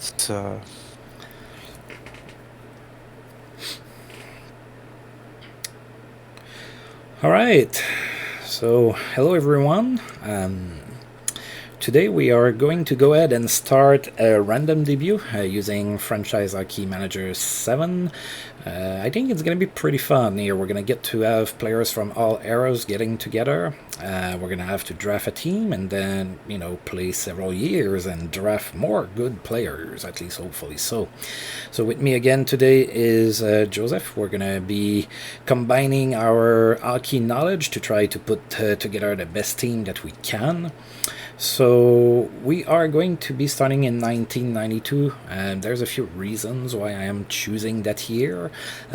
So, All right. So, hello everyone. Today we are going to go ahead and start a random debut using Franchise Hockey Manager 7. I think it's going to be pretty fun here. We're going to get to have players from all eras getting together. We're going to have to draft a team and then, play several years and draft more good players, at least hopefully so. So with me again today is Joseph. We're going to be combining our hockey knowledge to try to put together the best team that we can. So we are going to be starting in 1992, and there's a few reasons why I am choosing that year.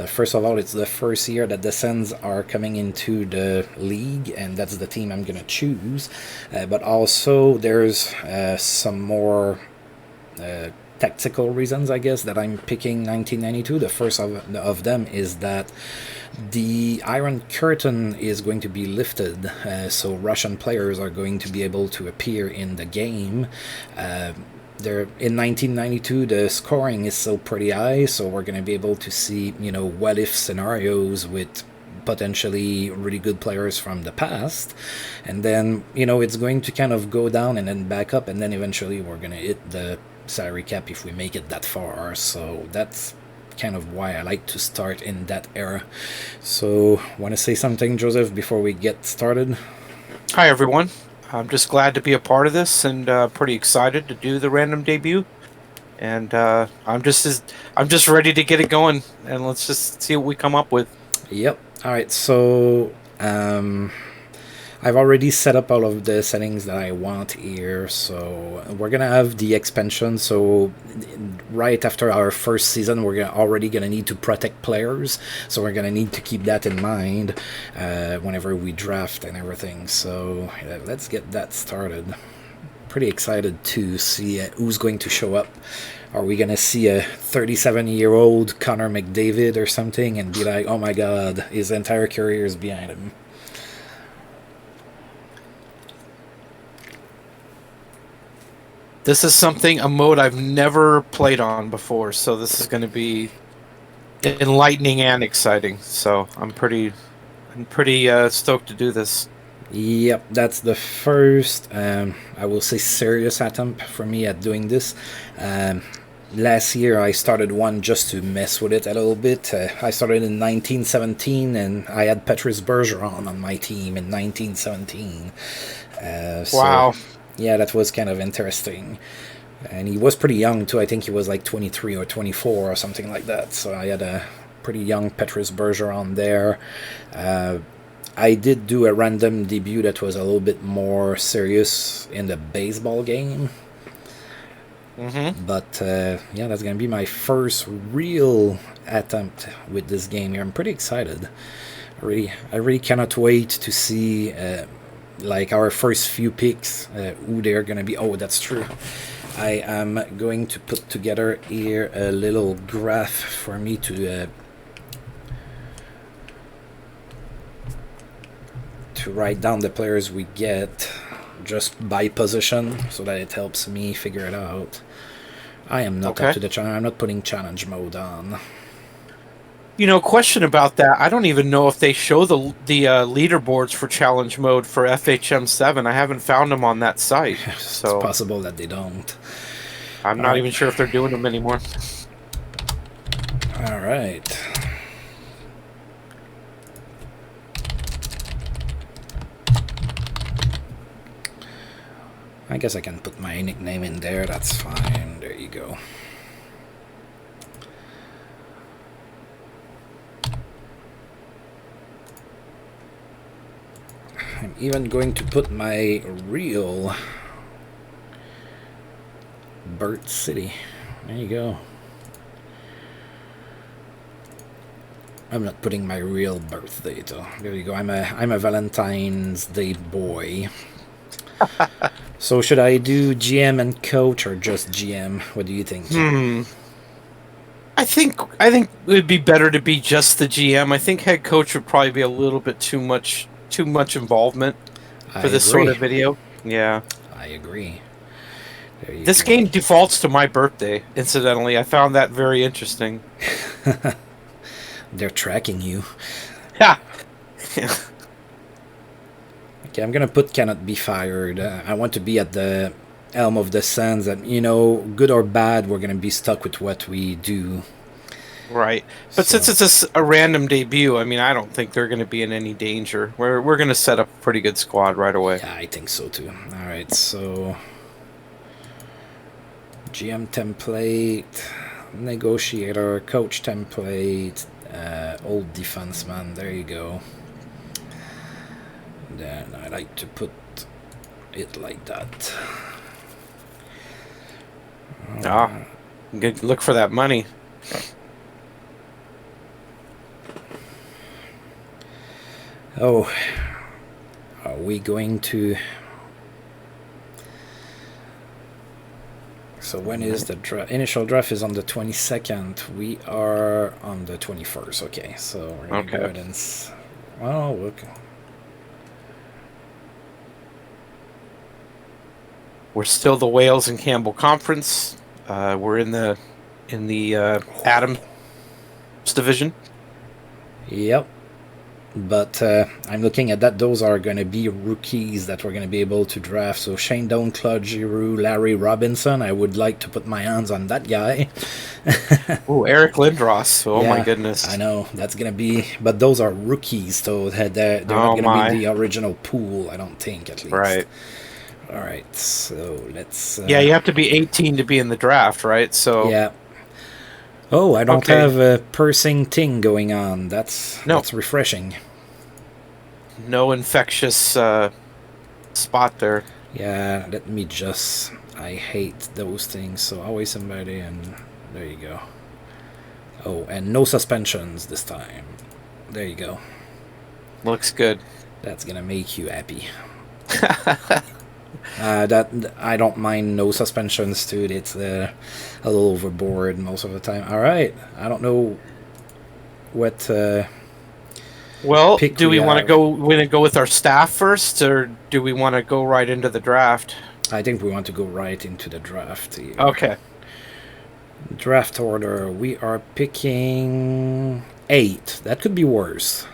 First of all, it's the first year that the Sens are coming into the league, and that's the team I'm going to choose. But also, there's some more tactical reasons, I guess, that I'm picking 1992. The first of them is that the Iron Curtain is going to be lifted, so Russian players are going to be able to appear in the game. In 1992, the scoring is still pretty high, so we're going to be able to see, what-if scenarios with potentially really good players from the past. And then, it's going to kind of go down and then back up, and then eventually we're going to hit the salary cap if we make it that far. So that's kind of why I like to start in that era. So, want to say something, Joseph, before we get started? hi everyone. I'm just glad to be a part of this and pretty excited to do the random debut. And I'm just ready to get it going, and let's just see what we come up with. Yep. All right. So, I've already set up all of the settings that I want here. So we're gonna have the expansion. So right after our first season, we're already gonna need to protect players. So we're gonna need to keep that in mind whenever we draft and everything. So let's get that started. Pretty excited to see who's going to show up. Are we going to see a 37-year-old Connor McDavid or something and be like, oh my god, his entire career is behind him? This is a mode I've never played on before, so this is going to be enlightening and exciting. So I'm pretty stoked to do this. Yep, that's the first, I will say, serious attempt for me at doing this. Last year I started one just to mess with it a little bit. I started in 1917 and I had Patrice Bergeron on my team in 1917. Wow. Yeah, that was kind of interesting. And he was pretty young too. I think he was like 23 or 24 or something like that. So I had a pretty young Patrice Bergeron there. I did do a random debut that was a little bit more serious in the baseball game. But yeah, that's gonna be my first real attempt with this game here. I'm pretty excited. I really cannot wait to see like our first few picks, who they're gonna be. Oh, that's true. I am going to put together here a little graph for me to write down the players we get just by position, so that it helps me figure it out. I am not up to the challenge. I'm not putting challenge mode on. Question about that. I don't even know if they show the leaderboards for challenge mode for FHM7. I haven't found them on that site. So it's possible that they don't. I'm not even sure if they're doing them anymore. All right. I guess I can put my nickname in there. That's fine. There you go. I'm even going to put my real Burt City. There you go. I'm not putting my real birthday though. There you go. I'm a Valentine's Day boy. So should I do GM and coach or just GM? What do you think? I think it would be better to be just the GM. I think head coach would probably be a little bit too much involvement for this sort of video. Yeah, I agree. There you This go. game defaults to my birthday, incidentally. I found that very interesting. They're tracking you. Yeah. Okay, I'm gonna put cannot be fired. I want to be at the helm of the Sens. That, you know, good or bad, we're gonna be stuck with what we do. Right. But So, since it's a random debut, I mean, I don't think they're going to be in any danger. We're going to set up a pretty good squad right away. yeah, I think so too. All right, so GM template, negotiator, coach template, old defenseman. There you go. Then I like to put it like that. Good. Look for that money. Oh, are we going to... So when is the initial draft is on the 22nd. We are on the 21st. Okay, so we're going to go ahead and... Well, look. We're still the Wales and Campbell Conference. We're in the Adams division. Yep. But I'm looking at that. Those are going to be rookies that we're going to be able to draft. So Shane Doan, Claude Giroux, Larry Robinson. I would like to put my hands on that guy. Oh, Eric Lindros. Oh, yeah, my goodness. I know. That's going to be... But those are rookies, so they're not going to be in the original pool, I don't think, at least. Right. All right, so let's... yeah, you have to be 18 to be in the draft, right? So yeah. Oh, I don't have a pursing thing going on. That's refreshing. No infectious spot there. Yeah, let me just... I hate those things, so always somebody, and there you go. Oh, and no suspensions this time. There you go. Looks good. That's gonna make you happy. That I don't mind no suspensions, dude. It's a little overboard most of the time. All right, I don't know what. Well, do we want to go? With our staff first, or do we want to go right into the draft? I think we want to go right into the draft here. Okay. Draft order. We are picking 8. That could be worse.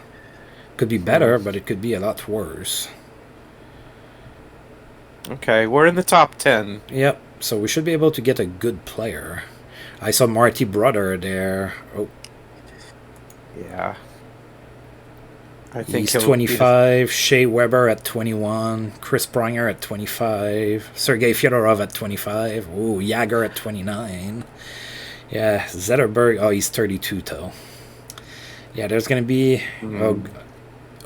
Could be better, but it could be a lot worse. Okay, we're in the top 10. Yep, so we should be able to get a good player. I saw Marty Brother there. Oh. Yeah. I think he's 25. Shea Weber at 21. Chris Pronger at 25. Sergei Fyodorov at 25. Ooh, Jagger at 29. Yeah, Zetterberg. Oh, he's 32, though. Yeah, there's going to be...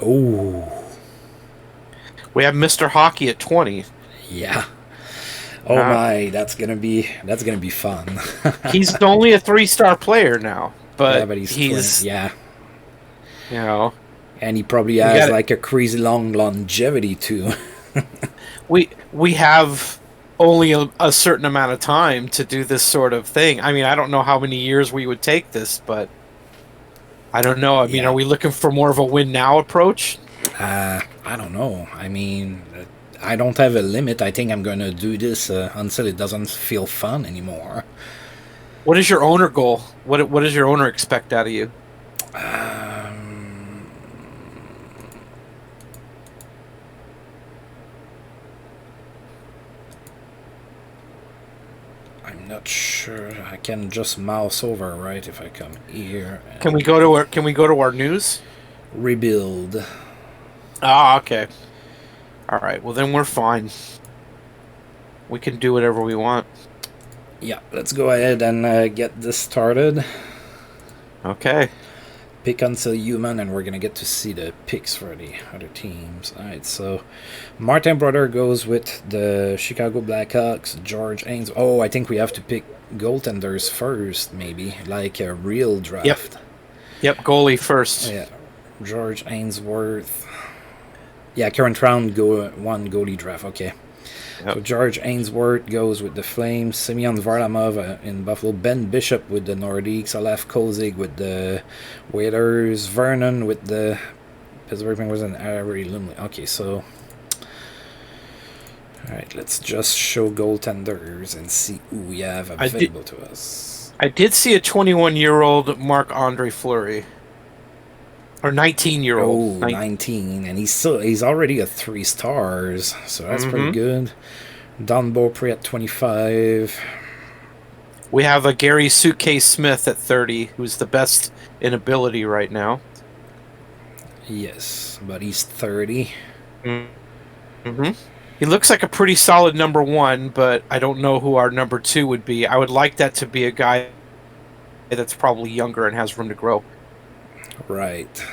Oh. We have Mr. Hockey at 20. Yeah. Oh my, that's gonna be fun. He's only a 3-star player now, but, yeah, but he's yeah. You know, and he probably has like a crazy long longevity too. we have only a certain amount of time to do this sort of thing. I mean, I don't know how many years we would take this, but I don't know. I mean, are we looking for more of a win now approach? I don't know. I mean, I don't have a limit. I think I'm going to do this until it doesn't feel fun anymore. What is your owner goal? What does your owner expect out of you? I'm not sure. I can just mouse over, right? If I come here. Can we go to our news? Rebuild. Ah, okay. All right. Well, then we're fine. We can do whatever we want. Yeah, let's go ahead and get this started. Okay. Pick until human, and we're going to get to see the picks for the other teams. All right, so Martin Brother goes with the Chicago Blackhawks. George Haynes. Oh, I think we have to pick goaltenders first, maybe, like a real draft. Yep, goalie first. Yeah, George Ainsworth. Yeah, current round one goalie draft. Okay. Yep. So George Ainsworth goes with the Flames. Semyon Varlamov in Buffalo. Ben Bishop with the Nordiques. Olaf Kozig with the Whalers. Vernon with the Pittsburgh Penguins and Ari Lumley. Okay, so All right, let's just show goaltenders and see who we have available to us. I did see a 21-year-old Marc-Andre Fleury. Or 19-year-old. Oh, 19, and he's already a 3 stars, so that's pretty good. Don Beaupre at 25. We have a Gary Suitcase Smith at 30, who's the best in ability right now. Yes, but he's 30. He looks like a pretty solid number 1, but I don't know who our number 2 would be. I would like that to be a guy that's probably younger and has room to grow. Right.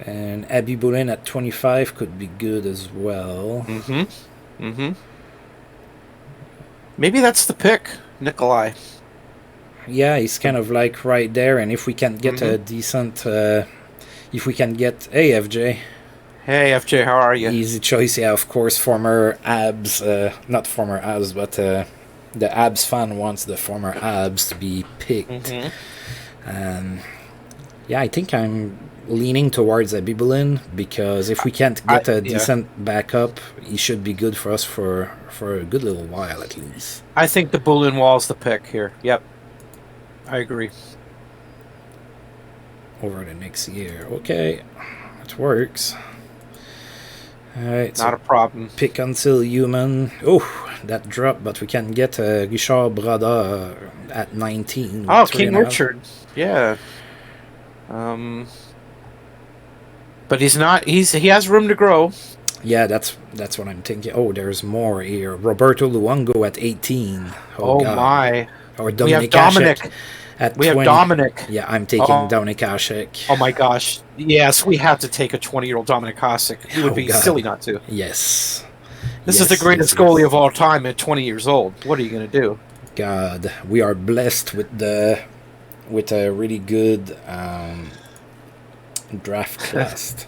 And Abby Boulin at 25 could be good as well. Maybe that's the pick, Nikolai. Yeah, he's kind of like right there, and if we can get a decent... if we can get... Hey, FJ. Hey, FJ, how are you? Easy choice, yeah, of course, former Abs... not former Abs, but the Abs fan wants the former Abs to be picked. Yeah, I think I'm leaning towards Abibulin, because if we can't get a decent backup, he should be good for us for a good little while at least. I think the Bullen wall's the pick here. Yep. I agree. Over the next year. Okay. It works. Alright. Not a problem. Pick until human. Oh, that dropped, but we can get Richard Brada at 19. Oh, King Richard. Yeah. But he's not. He has room to grow. Yeah, that's what I'm thinking. Oh, there's more here. Roberto Luongo at 18. Oh my! Or we have Dominic at 20. We have Dominic. Yeah, I'm taking Dominic Hasek. Oh my gosh! Yes, we have to take a 20-year-old Dominic Hasek. It would be silly not to. Yes. This is the greatest goalie of all time at 20 years old. What are you going to do? God, we are blessed with a really good draft class.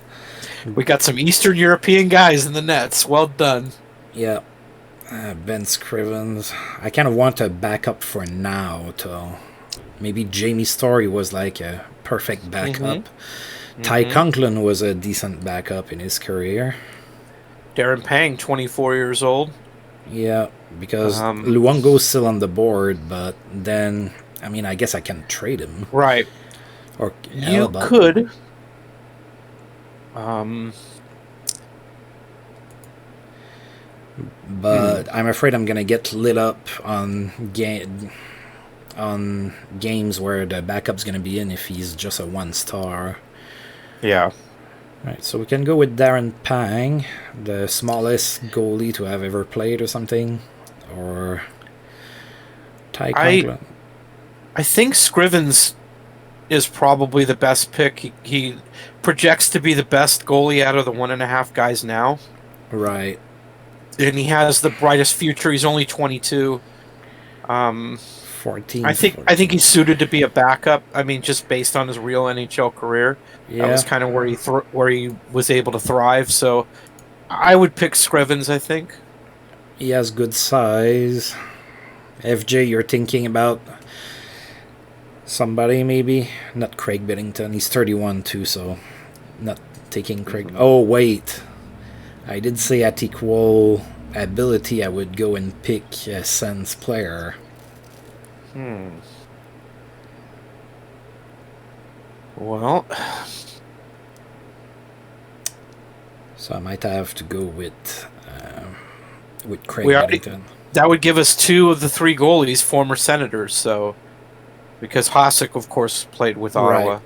We got some Eastern European guys in the nets. Well done. Yeah. Ben Scrivens. I kind of want a backup for now, though. Maybe Jamie Story was like a perfect backup. Ty Conklin was a decent backup in his career. Darren Pang, 24 years old. Yeah, because Luongo's still on the board, but then, I mean, I guess I can trade him. Right. Or you could. But I'm afraid I'm gonna get lit up on games where the backup's gonna be in if he's just a 1-star. Yeah. Right, so we can go with Darren Pang, the smallest goalie to have ever played or something, or Ty Conklin. I think Scrivens is probably the best pick. He projects to be the best goalie out of the 1.5 guys now. Right. And he has the brightest future. He's only 22. 14. I think he's suited to be a backup. I mean, just based on his real NHL career, that was kind of where he was able to thrive. So, I would pick Scrivens. I think he has good size. FJ, you're thinking about somebody maybe, not Craig Biddington. He's 31 too, so not taking Craig. Oh wait, I did say at equal ability I would go and pick a Sens player. Well, so I might have to go with Craig Biddington. That would give us 2 of the 3 goalies former Senators. So, because Hasek, of course, played with Ottawa. Right.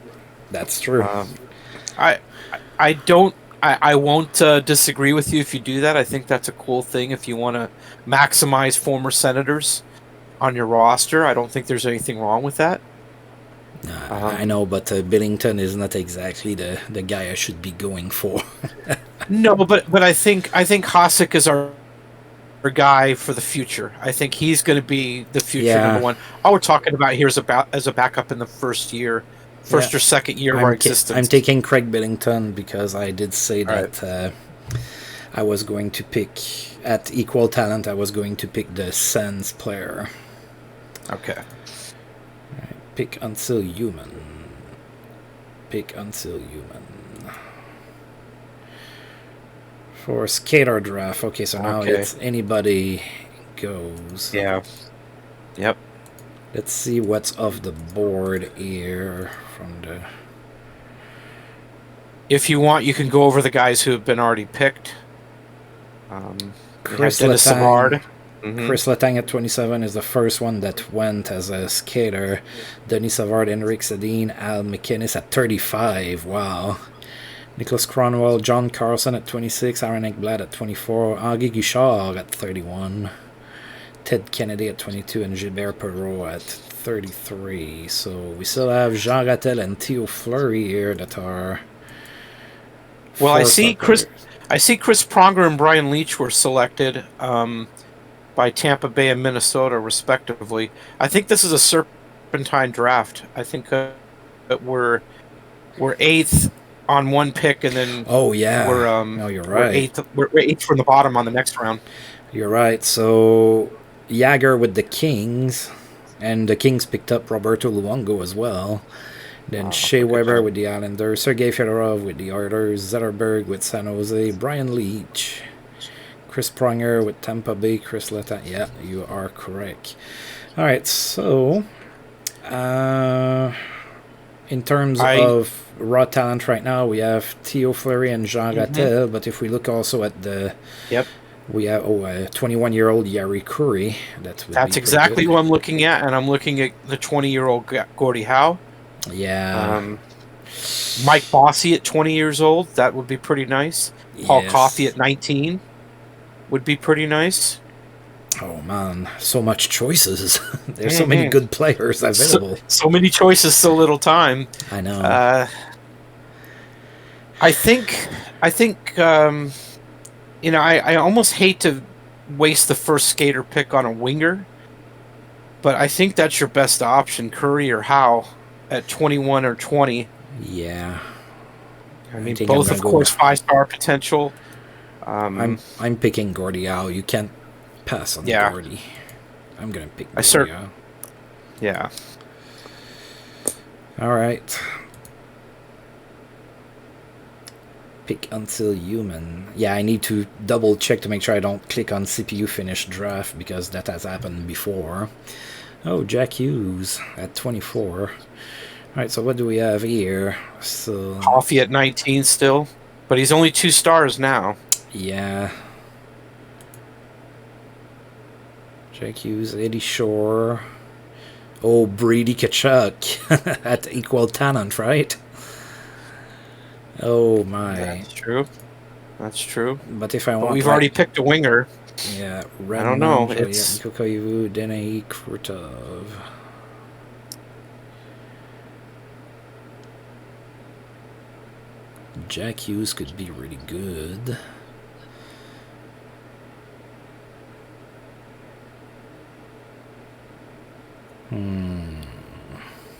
That's true. I won't disagree with you if you do that. I think that's a cool thing if you want to maximize former Senators on your roster. I don't think there's anything wrong with that. I know, but Biddington is not exactly the guy I should be going for. No, but I think Hasek is our guy for the future. I think he's going to be the future number 1. All we're talking about here is as a backup in the first or second year of our existence. I'm taking Craig Biddington because I did say that I was going to pick, at equal talent, I was going to pick the Sens player. Okay. Right. Pick until human. For skater draft. Okay, so now Okay. it's anybody goes. Yeah. Yep. Let's see what's off the board here from the. If you want, you can go over the guys who have been already picked. Chris Dennis Letang. Savard. Mm-hmm. Chris Letang at 27 is the first one that went as a skater. Denis Savard, Henrik Sedin, Al McInnes at 35. Wow. Nicholas Cronwell, John Carlson at 26, Aaron Ekblad at 24, Henri Guichard at 31, Ted Kennedy at 22, and Gilbert Perrault at 33. So we still have Jean Rattel and Theo Fleury here that are. Well, I see Chris Pronger and Brian Leach were selected by Tampa Bay and Minnesota, respectively. I think this is a serpentine draft. I think we're 8th on one pick, and then oh yeah, no, you're right. We're 8th from the bottom on the next round. You're right. So Jagger with the Kings, and the Kings picked up Roberto Luongo as well. Then Shea Weber with the Islanders, Sergei Fedorov with the Oilers, Zetterberg with San Jose, Brian Leach, Chris Pronger with Tampa Bay, Chris Letang. Yeah, you are correct. All right, so in terms of raw talent right now, we have Theo Fleury and Jean Rattel, but if we look also at the... Yep. We have a 21-year-old Yari Curry. That's exactly who I'm looking at, and I'm looking at the 20-year-old Gordie Howe. Yeah. Mike Bossy at 20 years old. That would be pretty nice. Yes. Paul Coffey at 19 would be pretty nice. Oh, man. So much choices. There's so many good players available. So many choices, so little time. I know. I think I almost hate to waste the first skater pick on a winger, but I think that's your best option, Curry or Howe, at 21 or 20. Yeah. I mean, both, of course, 5-star potential. I'm picking Gordie Howe. You can't pass on Gordie. I'm going to pick Gordie Howe. Yeah. All right. Pick until human. Yeah, I need to double check to make sure I don't click on CPU finish draft because that has happened before. Oh, Jack Hughes at 24. All right, so what do we have here? So Coffey at 19 still, but he's only 2 stars now. Yeah. Jack Hughes, Eddie Shore. Oh, Brady Tkachuk at equal talent, right? Oh my. That's true. That's true. But if I want, we've already picked a winger. Yeah, I don't know. It's Kokoivu, Denei Krutov. Jack Hughes could be really good.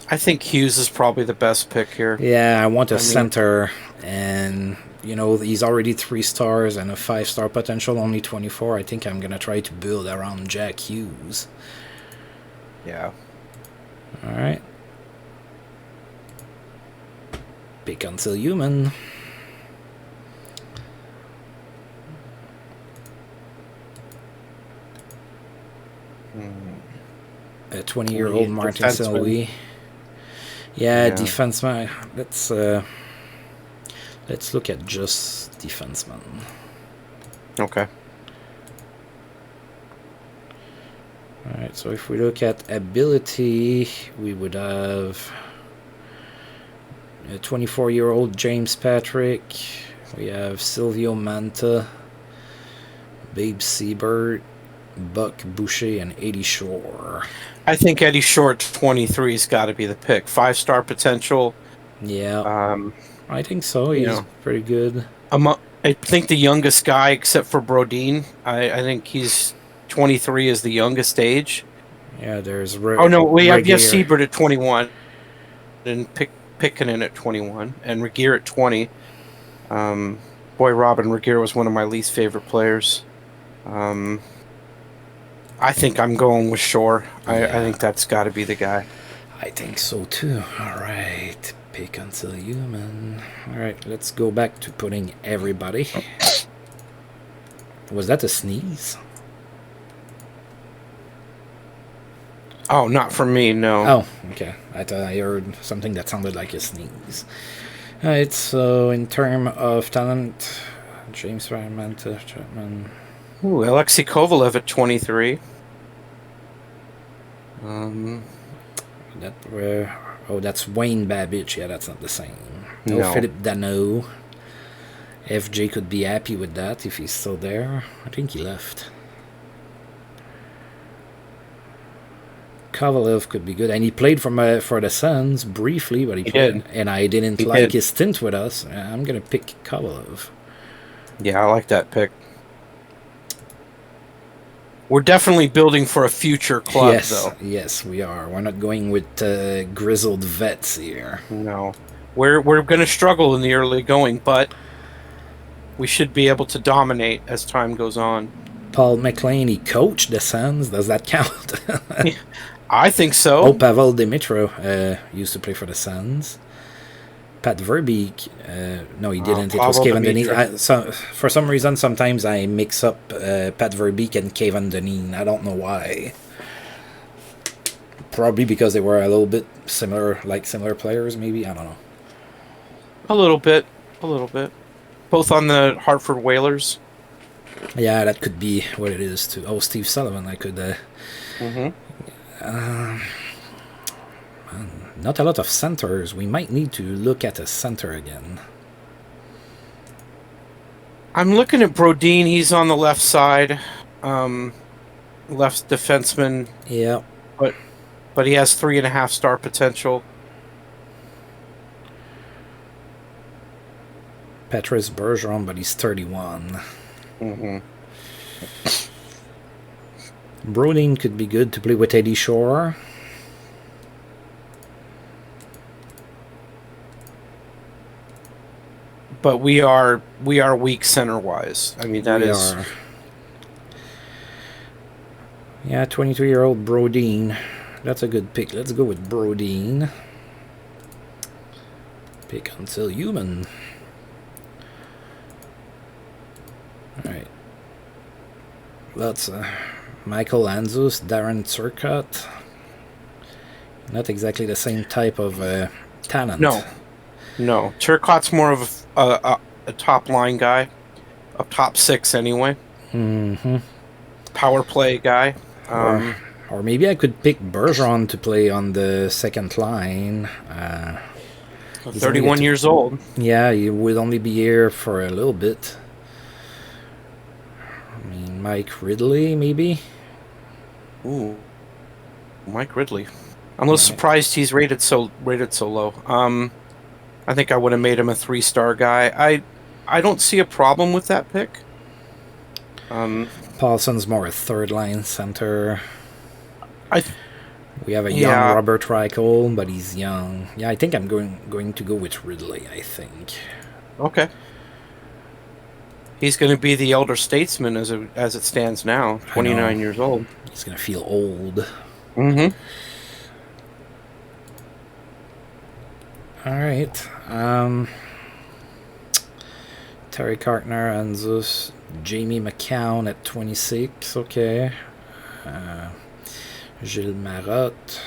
I think Hughes is probably the best pick here. Yeah, I want a center, and he's already 3 stars and a 5-star potential, only 24. I think I'm gonna try to build around Jack Hughes. Yeah. All right. Pick until human. A 20-year-old Martin Saint-Louis. Yeah, defenseman. Let's look at just defenseman. Okay. All right. So if we look at ability, we would have a 24-year-old James Patrick. We have Silvio Manta, Babe Seabird, Buck Boucher, and Eddie Shore. I think Eddie Shore at 23 has got to be the pick. 5-star potential. Yeah. I think so. He's pretty good. I think the youngest guy, except for Brodin, I think he's 23 is the youngest age. Yeah, there's... we have Seabird at 21, and Pickinen at 21, and Regeer at 20. Boy, Robin Regeer was one of my least favorite players. I think I'm going with Shore. I think that's got to be the guy. I think so too. All right. Pick until human. All right, let's go back to putting everybody. Was that a sneeze? Oh, not from me, no. Oh, okay. I thought I heard something that sounded like a sneeze. Alright, so in terms of talent, James Manta, Chapman. Ooh, Alexei Kovalev at 23. That's Wayne Babbage. Yeah, that's not the same. No, No. Philip Dano. FJ could be happy with that if he's still there. I think he left. Kovalev could be good, and he played for the Sens briefly, but he played, did. and I didn't He like did. his stint with us. I'm gonna pick Kovalev. Yeah, I like that pick. We're definitely building for a future club, though. Yes, we are. We're not going with grizzled vets here. No. We're going to struggle in the early going, but we should be able to dominate as time goes on. Paul McLean, he coached the Sens. Does that count? I think so. Oh, Pavel Dimitro used to play for the Sens. Pat Verbeek, no, he didn't. It was Pavel Kevin Deneen. Dimitro. For some reason, sometimes I mix up Pat Verbeek and Kevin Deneen. I don't know why. Probably because they were a little bit similar players, maybe. I don't know. A little bit. Both on the Hartford Whalers. Yeah, that could be what it is too. Oh, Steve Sullivan, I could... Not a lot of centers. We might need to look at a center again. I'm looking at Brodin. He's on the left side. Left defenseman. Yeah. But he has 3.5 star potential. Petrus Bergeron, but he's 31. Brodin could be good to play with Eddie Shore. But we are weak center wise. I mean that We is. are. Yeah, 23-year-old Brodin. That's a good pick. Let's go with Brodin. Pick until human. Alright. That's Michael Anzus, Darren Turcotte. Not exactly the same type of talent. No. Turcotte's more of a top line guy, a top six anyway. Power play guy. Or maybe I could pick Bergeron to play on the second line. 31 years old. Yeah, he would only be here for a little bit. I mean, Mike Ridley, maybe? Ooh, Mike Ridley. I'm a little surprised he's rated so low. I think I would have made him a 3-star guy. I don't see a problem with that pick. Paulson's more a third-line center. We have a young Yeah. Robert Reichel, but he's young. Yeah, I think I'm going to go with Ridley, I think. Okay. He's going to be the elder statesman as it stands now. 29 years old. He's going to feel old. Mm-hmm. All right. Terry Cartner, Anzus, Jamie McCown at 26. Okay. Gilles Marotte.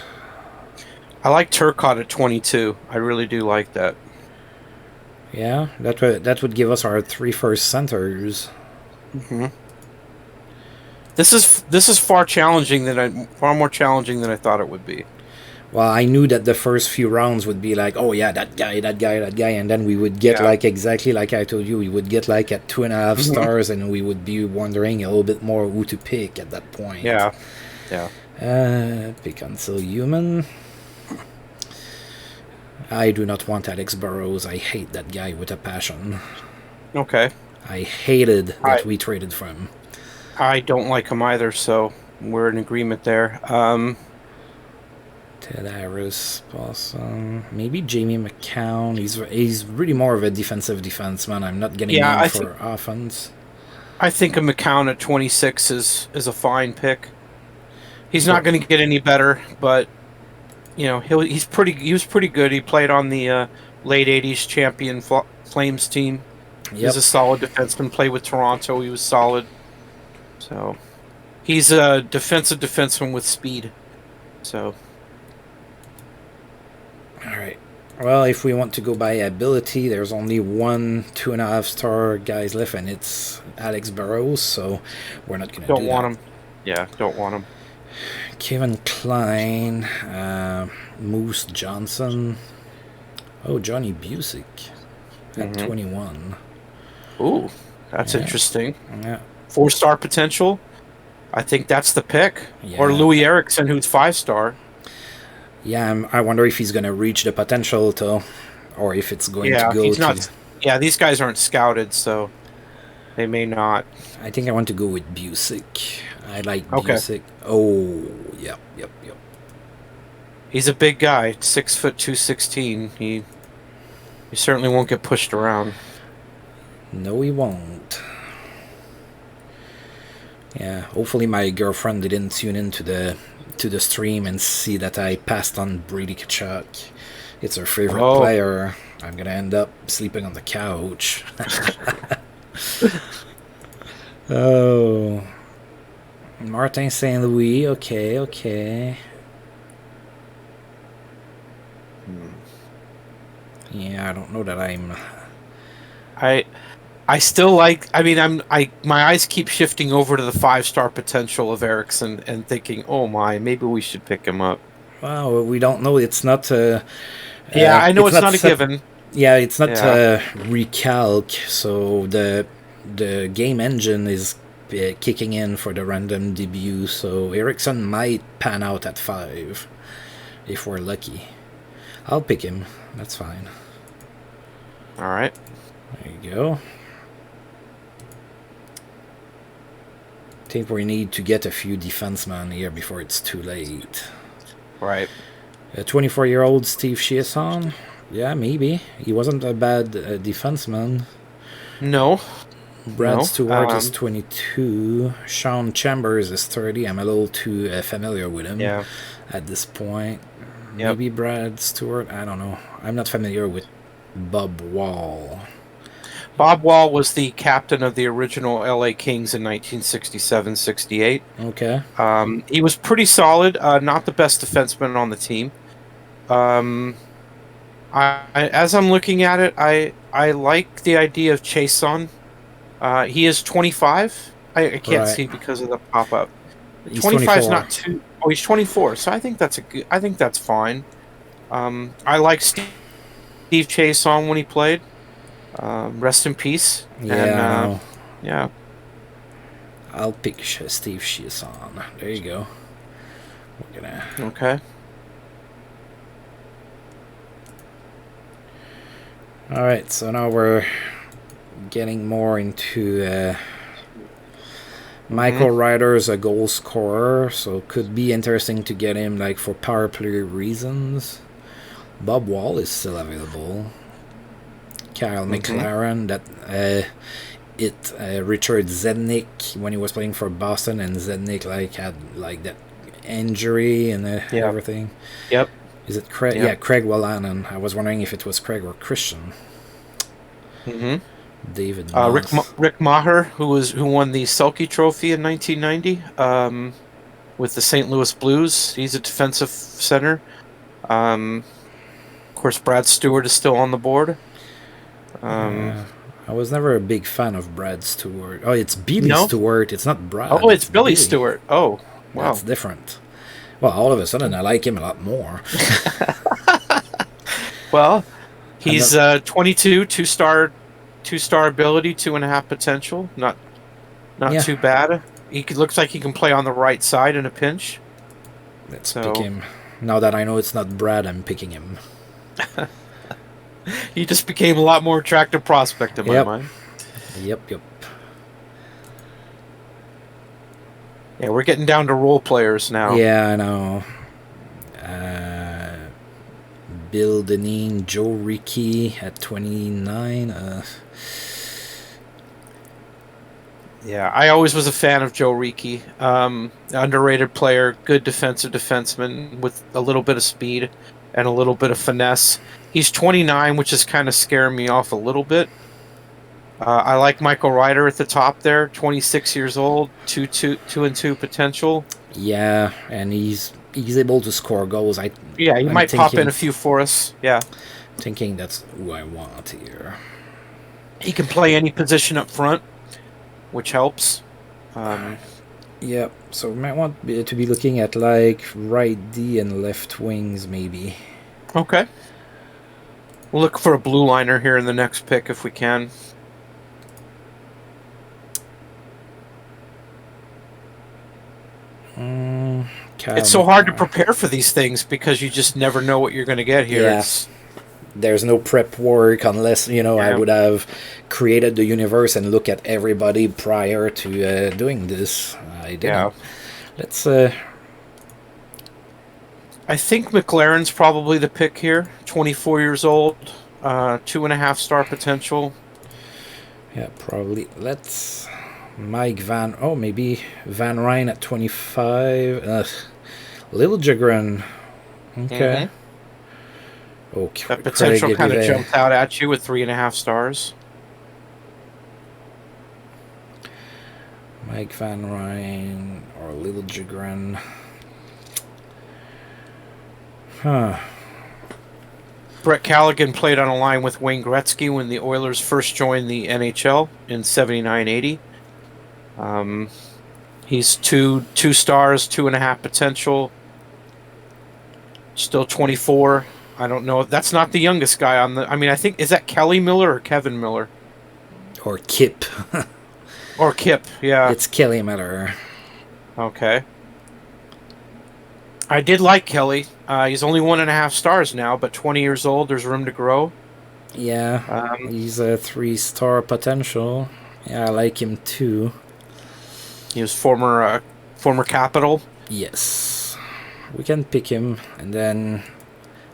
I like Turcotte at 22. I really do like that. Yeah, that would give us our 3 first centers. This is far more challenging than I thought it would be. Well, I knew that the first few rounds would be like, oh yeah, that guy, and then we would get like exactly like I told you, we would get like at 2.5 stars, and we would be wondering a little bit more who to pick at that point. Yeah. Pick until human. I do not want Alex Burrows. I hate that guy with a passion. Okay. I hated that we traded for him. I don't like him either, so we're in agreement there. Ted Harris, Paulson, maybe Jamie McCown. He's really more of a defensive defenseman. I'm not getting him for offense. I think a McCown at 26 is a fine pick. He's not going to get any better, but you know he was pretty good. He played on the late '80s champion Flames team. He's a solid defenseman. Played with Toronto. He was solid. So he's a defensive defenseman with speed. So All right. Well, if we want to go by ability, there's only one 2.5-star guys left, and it's Alex Burrows, so we're not going to don't do want that. him. Yeah, don't want him. Kevin Klein, Moose Johnson. Oh, Johnny Busick at 21. Ooh, that's Yeah. interesting. Yeah. 4-star potential. I think that's the pick. Yeah. Or Louis Erickson, who's 5-star. Yeah, I wonder if he's going to reach the potential, though, or if it's going to Yeah, go he's to... not. Yeah, these guys aren't scouted, so they may not. I think I want to go with Busick. I like Okay. Busick. Oh, yep. He's a big guy, 6 foot 216. He certainly won't get pushed around. No, he won't. Yeah, hopefully my girlfriend didn't tune into the stream and see that I passed on Brady Kachuk. It's her favorite player. I'm gonna end up sleeping on the couch. Oh, Martin St. Louis. Okay. Yeah, I don't know that I'm. I still like. I mean, my eyes keep shifting over to the 5-star potential of Erickson and thinking, oh my, maybe we should pick him up. Well, we don't know. It's not. Yeah, I know it's not a given. Yeah, it's not recalc. So the game engine is kicking in for the random debut. So Erickson might pan out at 5 if we're lucky. I'll pick him. That's fine. All right. There you go. I think we need to get a few defensemen here before it's too late. Right. A 24-year-old Steve Chiasson? Yeah, maybe. He wasn't a bad defenseman. No. Brad Stewart is 22. Sean Chambers is 30. I'm a little too familiar with him at this point. Yep. Maybe Brad Stewart? I don't know. I'm not familiar with Bob Wall. Bob Wall was the captain of the original LA Kings in 1967-68. Okay. He was pretty solid. Not the best defenseman on the team. As I'm looking at it, I like the idea of Chason. He is 25. I can't see because of the pop-up. 25 is not too. Oh, he's 24. So I think that's I think that's fine. I like Steve Chason when he played. Rest in peace. Yeah. Yeah. I'll pick Steve Chiasson. There you go. We're gonna. Okay. All right. So now we're getting more into. Michael Ryder's a goal scorer, so it could be interesting to get him like for power play reasons. Bob Wall is still available. Kyle McLaren, that Richard Zednik when he was playing for Boston, and Zednik had that injury and everything. Yep. Is it Craig? Yep. Yeah, Craig Wallanen. I was wondering if it was Craig or Christian. David Rick Maher, who won the Selke Trophy in 1990 with the St. Louis Blues. He's a defensive center. Of course, Brad Stewart is still on the board. I was never a big fan of Brad Stewart. Oh, it's Billy Stewart. It's not Brad. Oh, it's Billy Stewart. Oh, wow. That's different. Well, all of a sudden, I like him a lot more. Well, he's 22, two-star ability, 2.5 potential. Not too bad. Looks like he can play on the right side in a pinch. Let's pick him. Now that I know it's not Brad, I'm picking him. He just became a lot more attractive prospect in my mind. Yep. Yeah, we're getting down to role players now. Yeah, I know. Bill Deneen, Joe Rickey at 29. Yeah, I always was a fan of Joe Rickey. Underrated player, good defenseman with a little bit of speed and a little bit of finesse. He's 29, which is kind of scaring me off a little bit. I like Michael Ryder at the top there, 26 years old, 2 and 2 potential. Yeah, and he's able to score goals. Yeah, he I'm might pop in thinking a few for us. Yeah, that's who I want here. he can play any position up front, which helps. Um, Yeah, so we might want to be looking at like right D and left wings maybe. okay. We'll look for a blue liner here in the next pick if we can. It's so hard to prepare for these things because you just never know what you're going to get here. Yeah. There's no prep work unless, I would have created the universe and look at everybody prior to doing this. I didn't. Yeah. Let's. I think McLaren's probably the pick here. 24 years old, 2.5-star potential. Yeah, probably. Let's. Mike Van. Oh, maybe Van Ryn at 25. Little Jigrin. Okay. Okay. That potential kind of jumped out at you with 3.5 stars. Mike Van Ryn or Little Jigrin. Huh. Brett Callaghan played on a line with Wayne Gretzky when the Oilers first joined the NHL in 79-80. He's two stars, 2.5 potential. Still 24. I don't know. That's not the youngest guy on the. I mean, I think is that Kelly Miller or Kevin Miller or Kip or Kip? Yeah, it's Kelly Miller. Okay. I did like Kelly. He's only 1.5 stars now, but 20 years old. There's room to grow. Yeah, he's a 3-star potential. Yeah, I like him too. He was former Capital. Yes, we can pick him, and then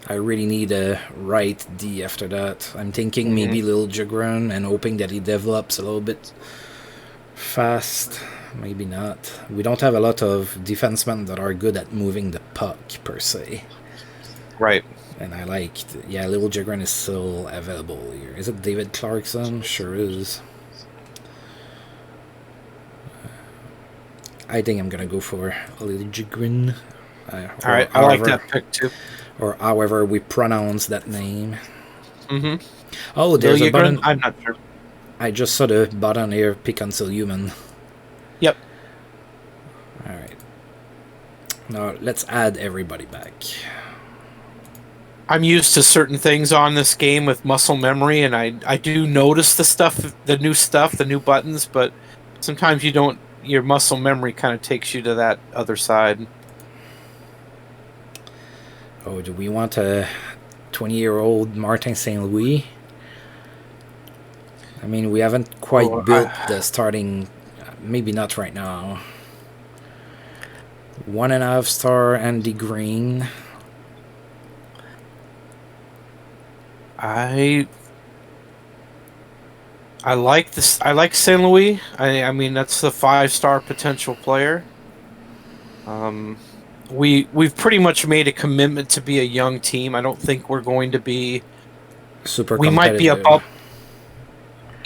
I really need a right D after that. I'm thinking maybe Little Jigrin and hoping that he develops a little bit fast. Maybe not. We don't have a lot of defensemen that are good at moving the puck, per se. Right. And I liked... Yeah, Little Jigrin is still available here. Is it David Clarkson? Sure is. I think I'm going to go for Little Jigrin. Alright, I like that pick too. Or however we pronounce that name. Mm-hmm. Oh, there's a button. I'm not sure. I just saw the button here, pick until human. Yep. Alright. Now, let's add everybody back. I'm used to certain things on this game with muscle memory, and I do notice the new buttons, but sometimes you don't. Your muscle memory kind of takes you to that other side. Oh, do we want a 20-year-old Martin St. Louis? I mean, we haven't quite built the starting... Maybe not right now. 1.5-star Andy Green. I like this. I like St. Louis. I mean, that's the 5-star potential player. We've pretty much made a commitment to be a young team. I don't think we're going to be super. We might be a bubble.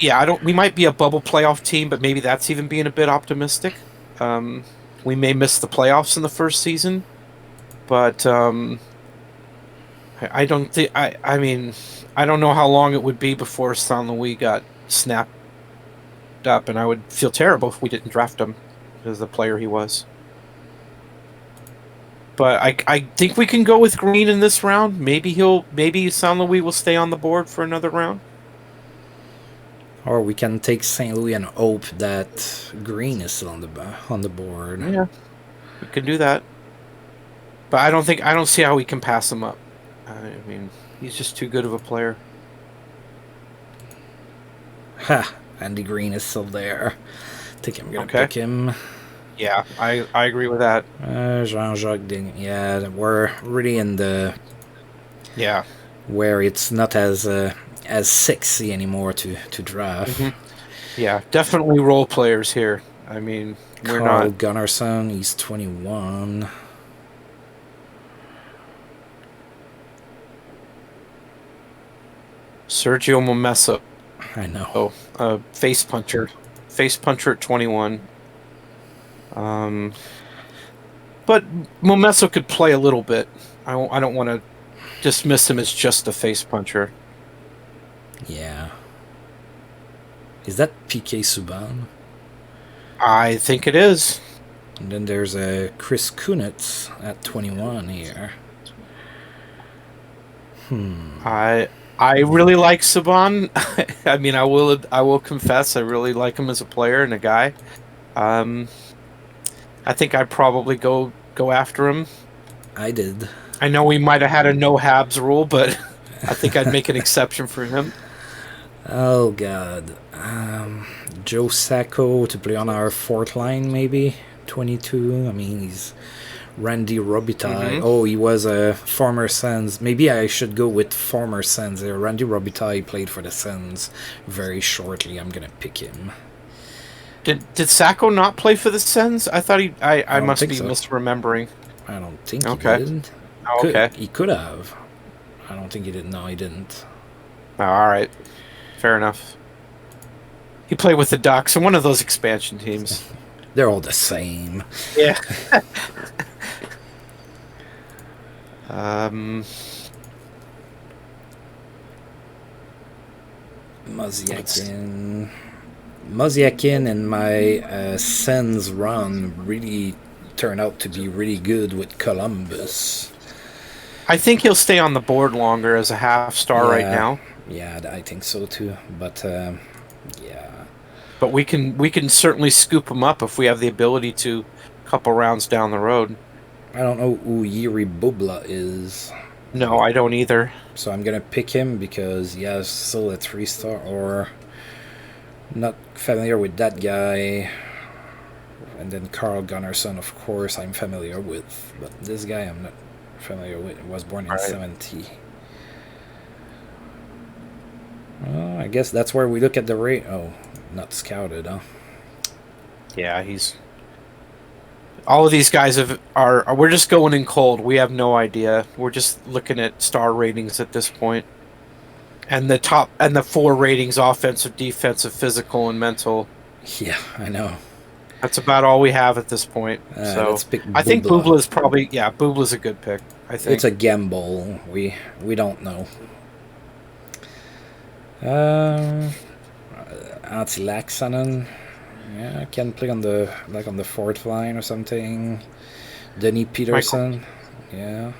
Yeah, we might be a bubble playoff team, but maybe that's even being a bit optimistic. We may miss the playoffs in the first season, but I don't think. I mean, I don't know how long it would be before St. Louis got snapped up, and I would feel terrible if we didn't draft him as the player he was. But I think we can go with Green in this round. Maybe St. Louis will stay on the board for another round. Or we can take St. Louis and hope that Green is still on the board. Yeah, we can do that. But I don't see how we can pass him up. I mean, he's just too good of a player. Ha! Andy Green is still there. I think I'm gonna pick him. Yeah, I agree with that. Jean-Jacques Digny. Yeah, we're really in the... Yeah. Where it's not as sexy anymore to draft. Mm-hmm. Yeah, definitely role players here. I mean, we're Carl not... Gunnarsson, he's 21. Sergio Momesso. I know. Face puncher at 21. But Momesso could play a little bit. I don't want to dismiss him as just a face puncher. Yeah. Is that PK Subban? I think it is. And then there's a Chris Kunitz at 21 here. I really like Saban. I mean, I will confess, I really like him as a player and a guy. I think I'd probably go after him. I did. I know we might have had a no Habs rule, but I think I'd make an exception for him. Oh God. Joe Sacco to play on our fourth line, maybe 22. I mean, he's Randy Robitaille. Oh, he was a former Sens. Maybe I should go with former Sens. Randy Robitaille played for the Sens very shortly. I'm gonna pick him. Did Sacco not play for the Sens? I thought I must be misremembering. I don't think he did. Okay. He could have. I don't think he did. No, he didn't. Oh, all right. Fair enough. He played with the Ducks in one of those expansion teams. They're all the same. Yeah. Mozyakin and my Sens run really turned out to be really good with Columbus. I think he'll stay on the board longer as a half star right now. Yeah, I think so too. But yeah. But we can certainly scoop him up if we have the ability to, a couple rounds down the road. I don't know who Yuri Bubla is. No, I don't either. So I'm gonna pick him because he has still a 3-star, or not familiar with that guy. And then Carl Gunnarsson, of course, I'm familiar with, but this guy I'm not familiar with. He was born in 70. Well, I guess that's where we look at the rate. Oh, not scouted, huh? Yeah, all of these guys are. We're just going in cold. We have no idea. We're just looking at star ratings at this point, and the 4 ratings: offensive, defensive, physical, and mental. Yeah, I know. That's about all we have at this point. So I think Bubla is probably Bubla's a good pick. I think it's a gamble. We don't know. Antti Laaksonen, yeah, can play on the fourth line or something. Denny Peterson, yeah.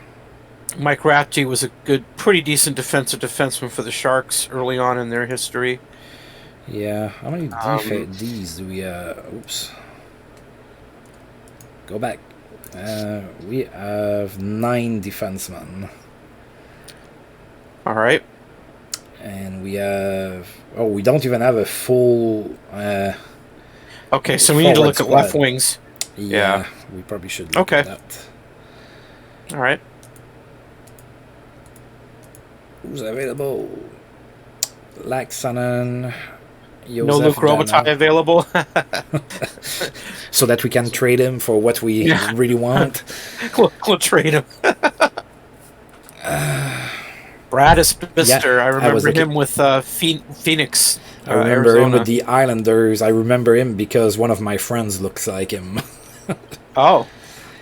Mike Ratty was a pretty decent defenseman for the Sharks early on in their history. Yeah, how many Ds do we? Oops. Go back. We have 9 defensemen. All right. And we have... Oh, we don't even have a full... okay, so we need to look at left wings. Yeah, we probably should look at that. All right. Who's available? Laaksonen. No Luke Robitaille available. So that we can trade him for what we really want. We'll trade him. Brad Spister, I remember him with Phoenix. I remember Arizona. him with the Islanders. I remember him because one of my friends looks like him. Oh.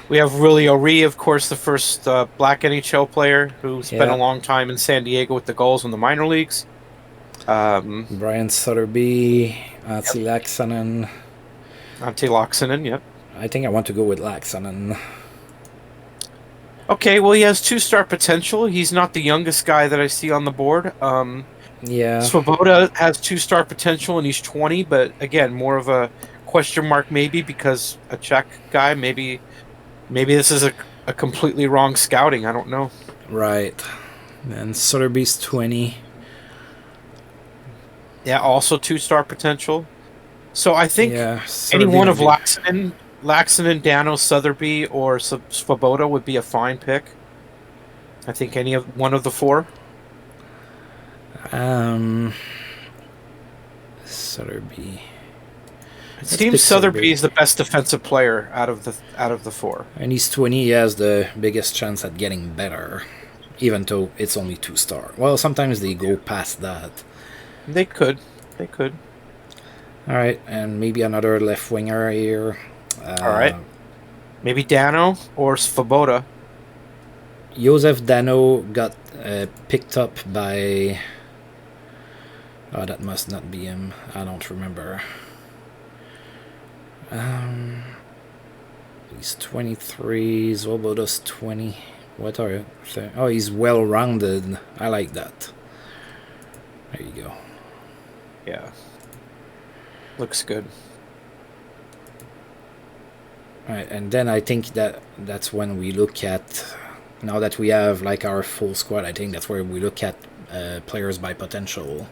We have Willie O'Ree, of course, the first black NHL player who spent a long time in San Diego with the Gulls in the minor leagues. Brian Sutterby, Antti Laaksonen. Antti Laaksonen, yep. I think I want to go with Laaksonen. Okay, well, he has 2-star potential. He's not the youngest guy that I see on the board. Yeah. Svoboda has 2-star potential, and he's 20, but again, more of a question mark maybe because a Czech guy. Maybe this is a completely wrong scouting. I don't know. Right. And Sutterby's 20. Yeah, also 2-star potential. So I think any Sutterby one of Laaksonen, Dano, Sutherby, or Svoboda would be a fine pick. I think any of one of the 4. Sutterby. It seems Sutherby is the best defensive player out of the 4. And he's 20. He has the biggest chance at getting better, even though it's only 2-star. Well, sometimes they go past that. They could. They could. All right, and maybe another left winger here. All right. Maybe Dano or Svoboda. Josef Dano got picked up by. Oh, that must not be him. I don't remember. He's 23. Svoboda's 20. What are you? Oh, he's well-rounded. I like that. There you go. Yeah. Looks good. All right, and then I think that's when we look at. Now that we have like our full squad, I think that's where we look at players by potential.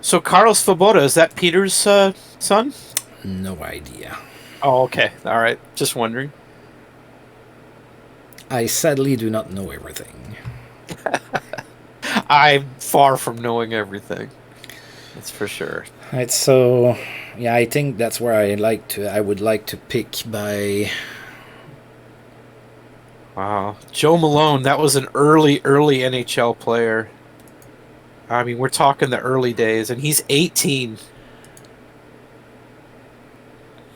So Carlos Svoboda, is that Peter's son? No idea. Oh, okay. All right. Just wondering. I sadly do not know everything. I'm far from knowing everything. That's for sure. All right, so yeah, I think that's where I would like to pick by. Wow. Joe Malone, that was an early NHL player. I mean, we're talking the early days, and he's 18.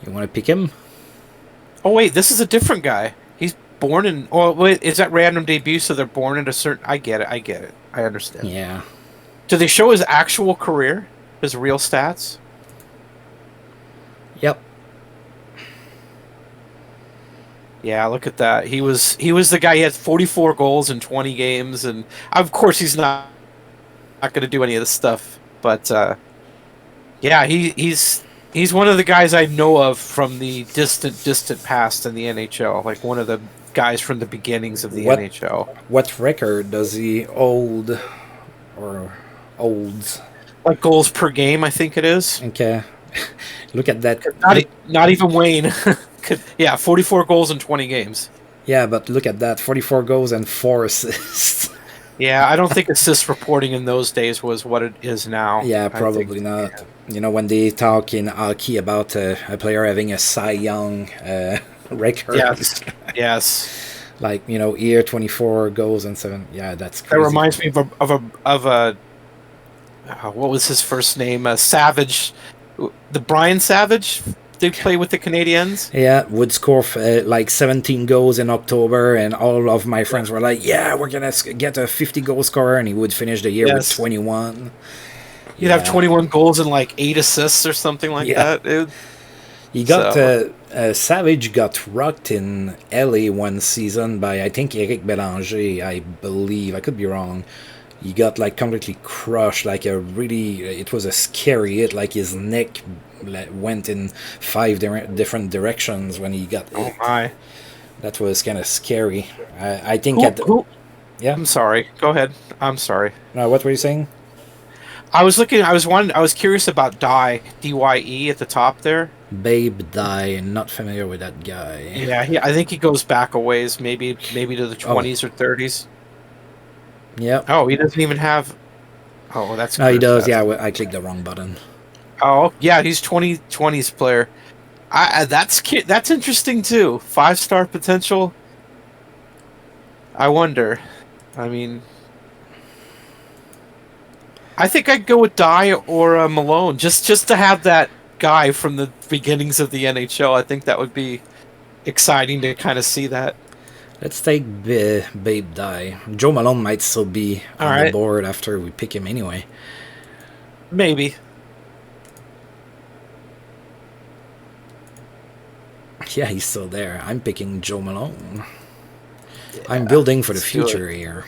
You want to pick him? Oh, wait, this is a different guy. He's born in... Oh, wait, is that random debut, so they're born in a certain... I get it. I understand. Yeah. Do they show his actual career? His real stats? Yep. Yeah, look at that. He was the guy. He had 44 goals in 20 games, and of course he's not going to do any of this stuff. But yeah, he's one of the guys I know of from the distant past in the NHL. Like one of the guys from the beginnings of the NHL. What record does he hold? Or holds? Like goals per game, I think it is. Okay. Look at that. Not even Wayne. Yeah, 44 goals in 20 games. Yeah, but look at that. 44 goals and 4 assists. Yeah, I don't think assist reporting in those days was what it is now. Yeah, probably not. Yeah. You know, when they talk in hockey about a player having a Cy Young record. Yes. Like, you know, year 24 goals and 7. Yeah, that's crazy. That reminds me of a what was his first name? Savage. The Brian Savage. They play with the Canadiens. Yeah, would score like 17 goals in October, and all of my friends were like, "Yeah, we're gonna get a 50-goal scorer," and he would finish the year with 21. He'd have 21 goals and like 8 assists or something like that. Savage got rocked in LA one season by I think Eric Bélanger, I believe. I could be wrong. He got like completely crushed, like it was a scary hit, like his neck went in 5 different directions when he got hit. Oh my. That was kind of scary. I think yeah. I'm sorry. Go ahead. I'm sorry. No, what were you saying? I was curious about Dye at the top there. Babe Dye, not familiar with that guy. Yeah, I think he goes back a ways, maybe to the 20s or 30s. Yep. Oh, he doesn't even have. Oh, that's. No, he does. Yeah, I clicked the wrong button. Oh, yeah, he's 2020s player. That's interesting too. 5-star potential. I wonder. I mean, I think I'd go with Dye or Malone just to have that guy from the beginnings of the NHL. I think that would be exciting to kind of see that. Let's take Babe Dye. Joe Malone might still be on the board after we pick him anyway. Maybe. Yeah, he's still there. I'm picking Joe Malone. Yeah, I'm building for the future here.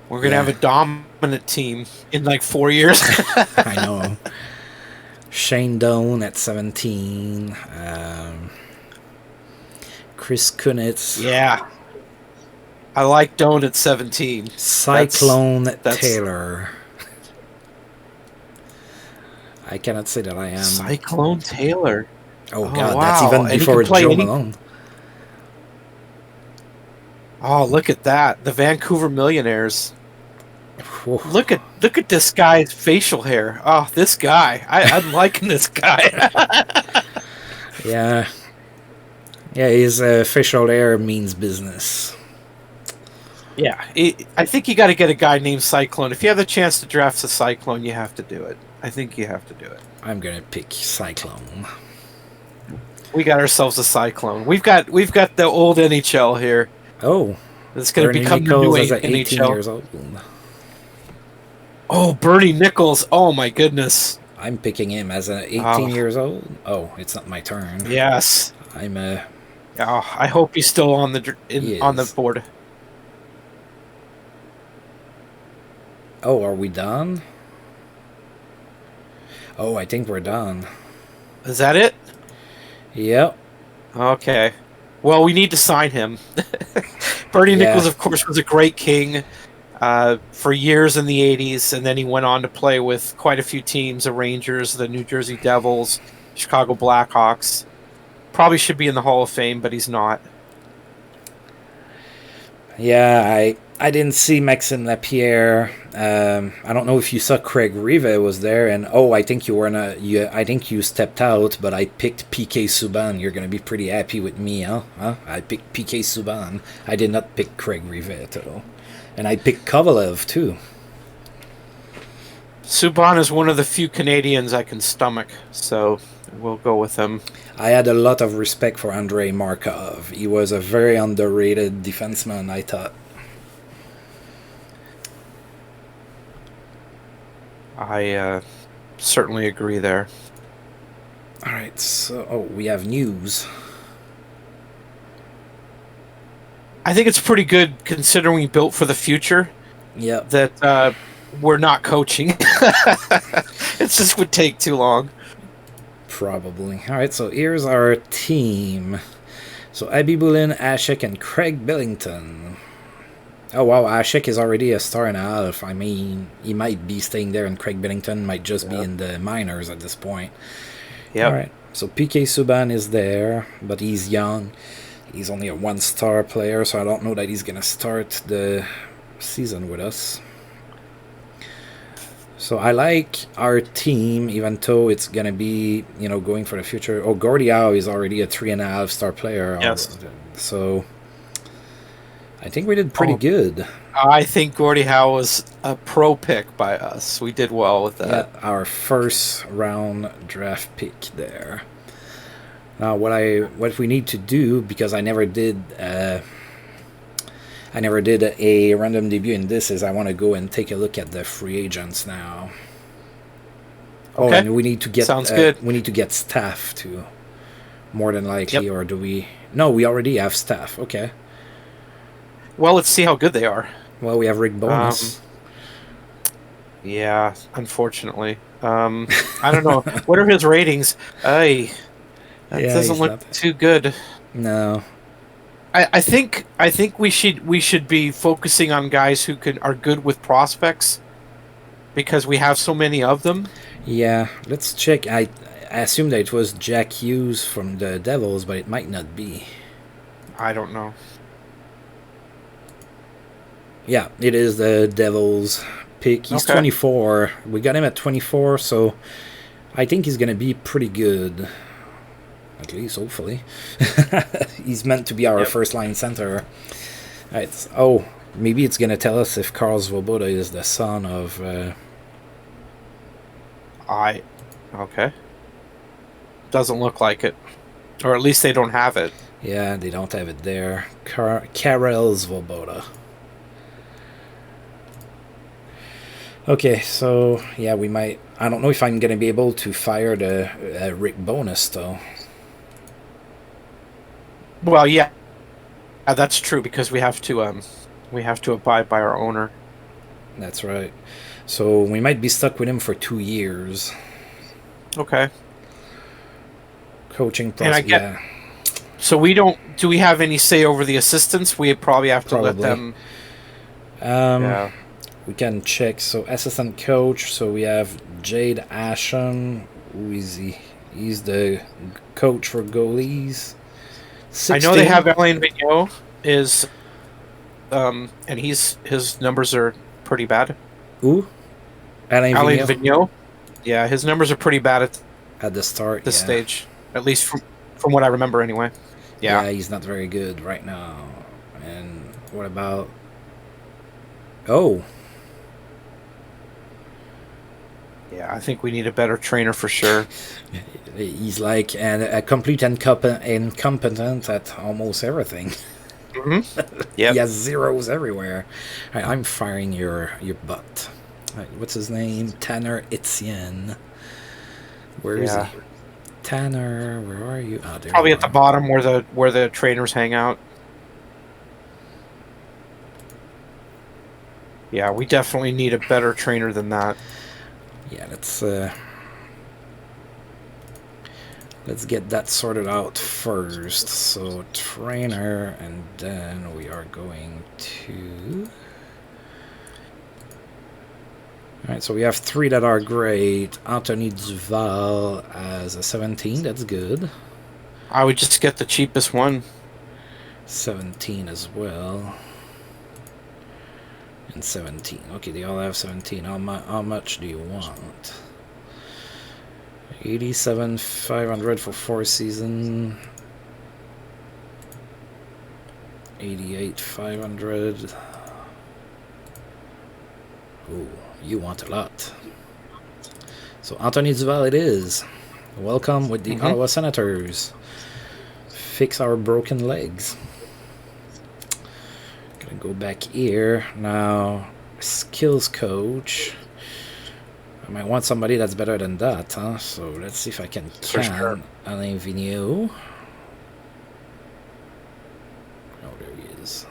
We're going to have a dominant team in like 4 years. I know. Shane Doan at 17. Chris Kunitz. Yeah. I like Doan at 17. Cyclone Taylor. I cannot say that I am. Cyclone Taylor. Oh God, wow. That's even before Joe Malone. Oh, look at that. The Vancouver Millionaires. Whoa. Look at this guy's facial hair. Oh, this guy. I'm liking this guy. Yeah. Yeah, his facial hair means business. Yeah, I think you got to get a guy named Cyclone. If you have the chance to draft a Cyclone, you have to do it. I think you have to do it. I'm gonna pick Cyclone. We got ourselves a Cyclone. We've got the old NHL here. Oh, It's going to Bernie become the new Nichols as a 18 NHL. years old. Oh, Bernie Nichols. Oh my goodness. I'm picking him as an 18 Oh, years old. Oh, it's not my turn. yes. I'm Oh, I hope he's still on he on the is. board. Oh, are we done? Oh, I think we're done. Is that it? Yep. Okay. Well, we need to sign him. Bernie Yeah. Nichols, of course, was a great king for years in the 80s, and then he went on to play with quite a few teams, the Rangers, the New Jersey Devils, Chicago Blackhawks. Probably should be in the Hall of Fame, but he's not. Yeah, I didn't see Maxime Lapierre. I don't know if you saw Craig Rivet was there, and oh, I think you were not. I think you stepped out, but I picked PK Subban. You're gonna be pretty happy with me, huh? I picked PK Subban. I did not pick Craig Rivet at all, and I picked Kovalev too. Subban is one of the few Canadians I can stomach, so we'll go with him. I had a lot of respect for Andrei Markov. He was a very underrated defenseman, I thought. I certainly agree there. All right, so we have news. I think it's pretty good considering we built for the future Yep. that we're not coaching. It just would take too long. Probably. All right, so here's our team. So Abby Boulin, Ashek, and Craig Billington. Oh wow, Ashek is already a star and a half. I mean, he might be staying there, and Craig Billington might just be in the minors at this point. Yeah. All right. So PK Subban is there, but he's young. He's only a one-star player, so I don't know that he's gonna start the season with us. So I like our team, even though it's gonna be, going for the future. Oh, Gordie Howe is already a 3.5-star player. Yes. So I think we did pretty good. I think Gordie Howe was a pro pick by us. We did well with that. Yeah, our first round draft pick there. Now, what we need to do, because I never did a random debut in this, is I want to go and take a look at the free agents now. Oh, Okay. and we need to get Sounds good. We need to get staff too, more than likely. Yep. Or do we? No, we already have staff. Okay. Well, let's see how good they are. Well, we have Rick Bonus. Yeah, unfortunately. I don't know. What are his ratings? That Yeah, doesn't he's look not- too good. No. I think we should be focusing on guys who are good with prospects because we have so many of them. Yeah, let's check. I assume that it was Jack Hughes from the Devils, but it might not be. I don't know. Yeah, it is the Devils pick. He's Okay. 24. We got him at 24, so I think he's going to be pretty good. At least, hopefully. He's meant to be our first line center. Right. Oh, maybe it's going to tell us if Karl Svoboda is the son of... Okay. Doesn't look like it. Or at least they don't have it. Yeah, they don't have it there. Karel Svoboda. Okay, so yeah, we might. I don't know if I'm gonna be able to fire the Rick Bonus though. Well, yeah, that's true because we have to abide by our owner. That's right. So we might be stuck with him for 2 years. Okay. Coaching And I process. get- Yeah, So we don't. Do we have any say over the assistants? We probably have to let Probably. them. yeah. We can check. So assistant coach. So we have Jade Asham. Who is he? He's the coach for goalies. I know they 16. have Alain Vigneault and his numbers are pretty bad. Who? Alain Alain Vigneault? Vigneault. Yeah, his numbers are pretty bad at At the start. this yeah. stage, at least from what I remember, anyway. Yeah. He's not very good right now. And what about Oh, Yeah, I think we need a better trainer for sure. he's like a complete incompetent at almost everything. Hmm. He Yep. has zeros everywhere. I'm firing your butt. What's his name? Tanner Etienne. Where is he? Yeah. Tanner, where are you? Ah, there Probably you at the are. bottom where the trainers hang out. Yeah, we definitely need a better trainer than that. Yeah, let's get that sorted out first. So trainer, and then we are going to. All right, so we have 3 that are great. Anthony Duval as a 17. That's good. I would just get the cheapest one. 17 as well. And 17. Okay, they all have 17. How much do you want? 87,500 for 4 season. 88,500. Ooh, you want a lot. So Anthony Duval it is. Welcome with the Ottawa Senators. Fix our broken legs. Gonna go back here now. Skills coach. I might want somebody that's better than that, huh? So let's see if I can For sure. Alain Vigneault. Oh, there he is.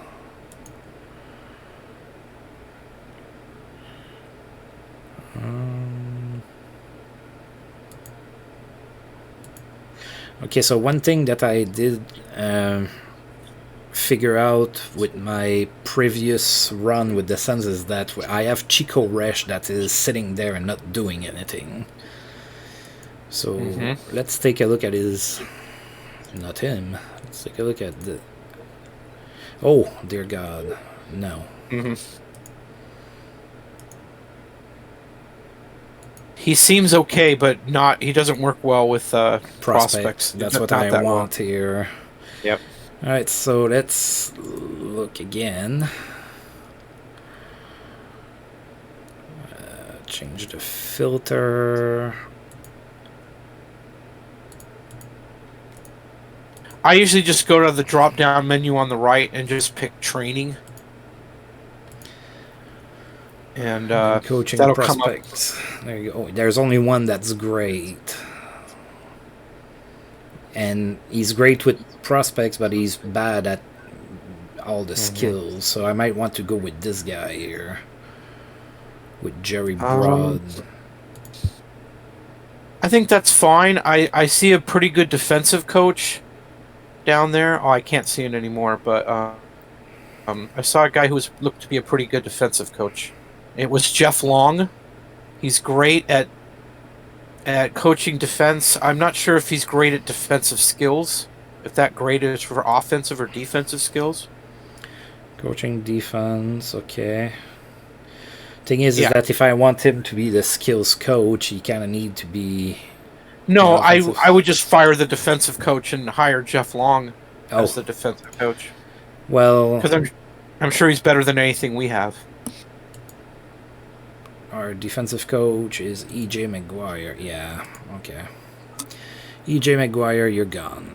Okay, so one thing that I did figure out with my previous run with the Sens is that I have Chico Resch that is sitting there and not doing anything. So let's take a look at his. Not him. Let's take a look at the. Oh, dear God. No. He seems okay, but not. He doesn't work well with prospects. That's what Not I that want well. here. Yep. Alright, so let's look again. Change the filter. I usually just go to the drop-down menu on the right and just pick training. And coaching that'll come up. prospects. There you go. Oh, there's only one that's great. And he's great with prospects, but he's bad at all the skills. So I might want to go with this guy here. With Jerry Broad. I think that's fine. I see a pretty good defensive coach down there. Oh, I can't see it anymore, but I saw a guy who looked to be a pretty good defensive coach. It was Jeff Long. He's great at coaching defense. I'm not sure if he's great at defensive skills. If that grade is for offensive or defensive skills. Coaching defense, okay. Thing is that if I want him to be the skills coach, he kind of need to be. No, I would just fire the defensive coach and hire Jeff Long as the defensive coach. Well, because I'm sure he's better than anything we have. Our defensive coach is E.J. McGuire. Yeah, okay. E.J. McGuire, you're gone.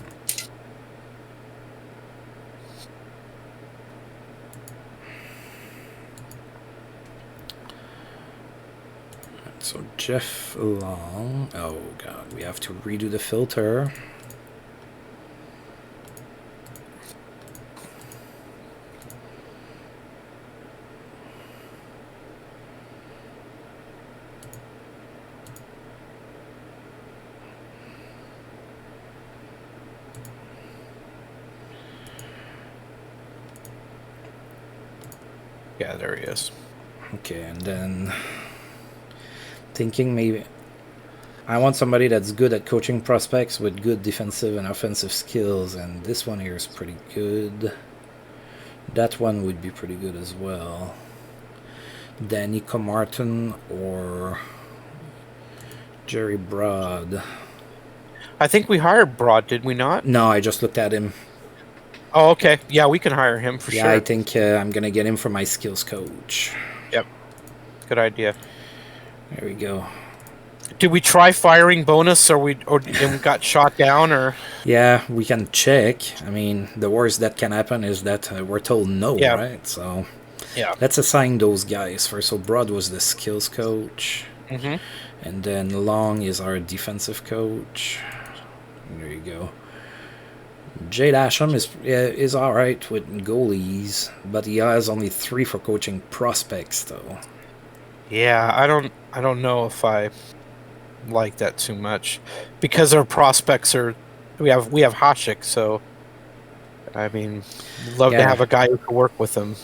So Jeff Long. Oh God, we have to redo the filter. Yeah, there he is. Okay, and then thinking maybe I want somebody that's good at coaching prospects with good defensive and offensive skills, and this one here is pretty good. That one would be pretty good as well. Danny Comartin or Jerry Broad. I think we hired Broad, did we not? No, I just looked at him. Oh, okay. Yeah, we can hire him for Yeah, sure. I think I'm gonna get him for my skills coach. Yep. Good idea. There we go. Did we try firing bonus, and we got shot down, or? Yeah, we can check. I mean, the worst that can happen is that we're told no, Yeah. right? So Yeah. let's assign those guys first. So Broad was the skills coach, Mm-hmm. and then Long is our defensive coach. There you go. Jade Asham is all right with goalies, but he has only 3 for coaching prospects, though. Yeah, I don't know if I like that too much, because our prospects are we have Hasek, so I mean, love to Yeah, have a guy who can work with him.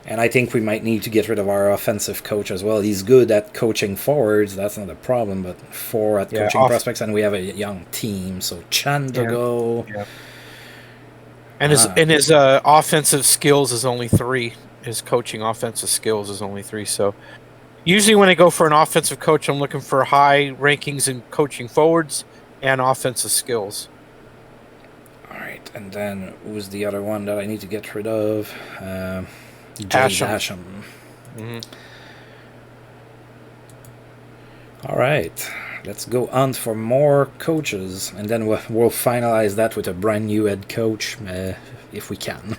and I think we might need to get rid of our offensive coach as well. He's good at coaching forwards, that's not a problem, but 4 at Yeah, coaching prospects, and we have a young team, so Chan to Yeah. go. Yeah. And his offensive skills is only 3. His coaching offensive skills is only 3. So usually when I go for an offensive coach, I'm looking for high rankings in coaching forwards and offensive skills. Alright, and then who's the other one that I need to get rid of? Jade Asham. Mm-hmm. Alright, let's go hunt for more coaches, and then we'll finalize that with a brand new head coach, if we can.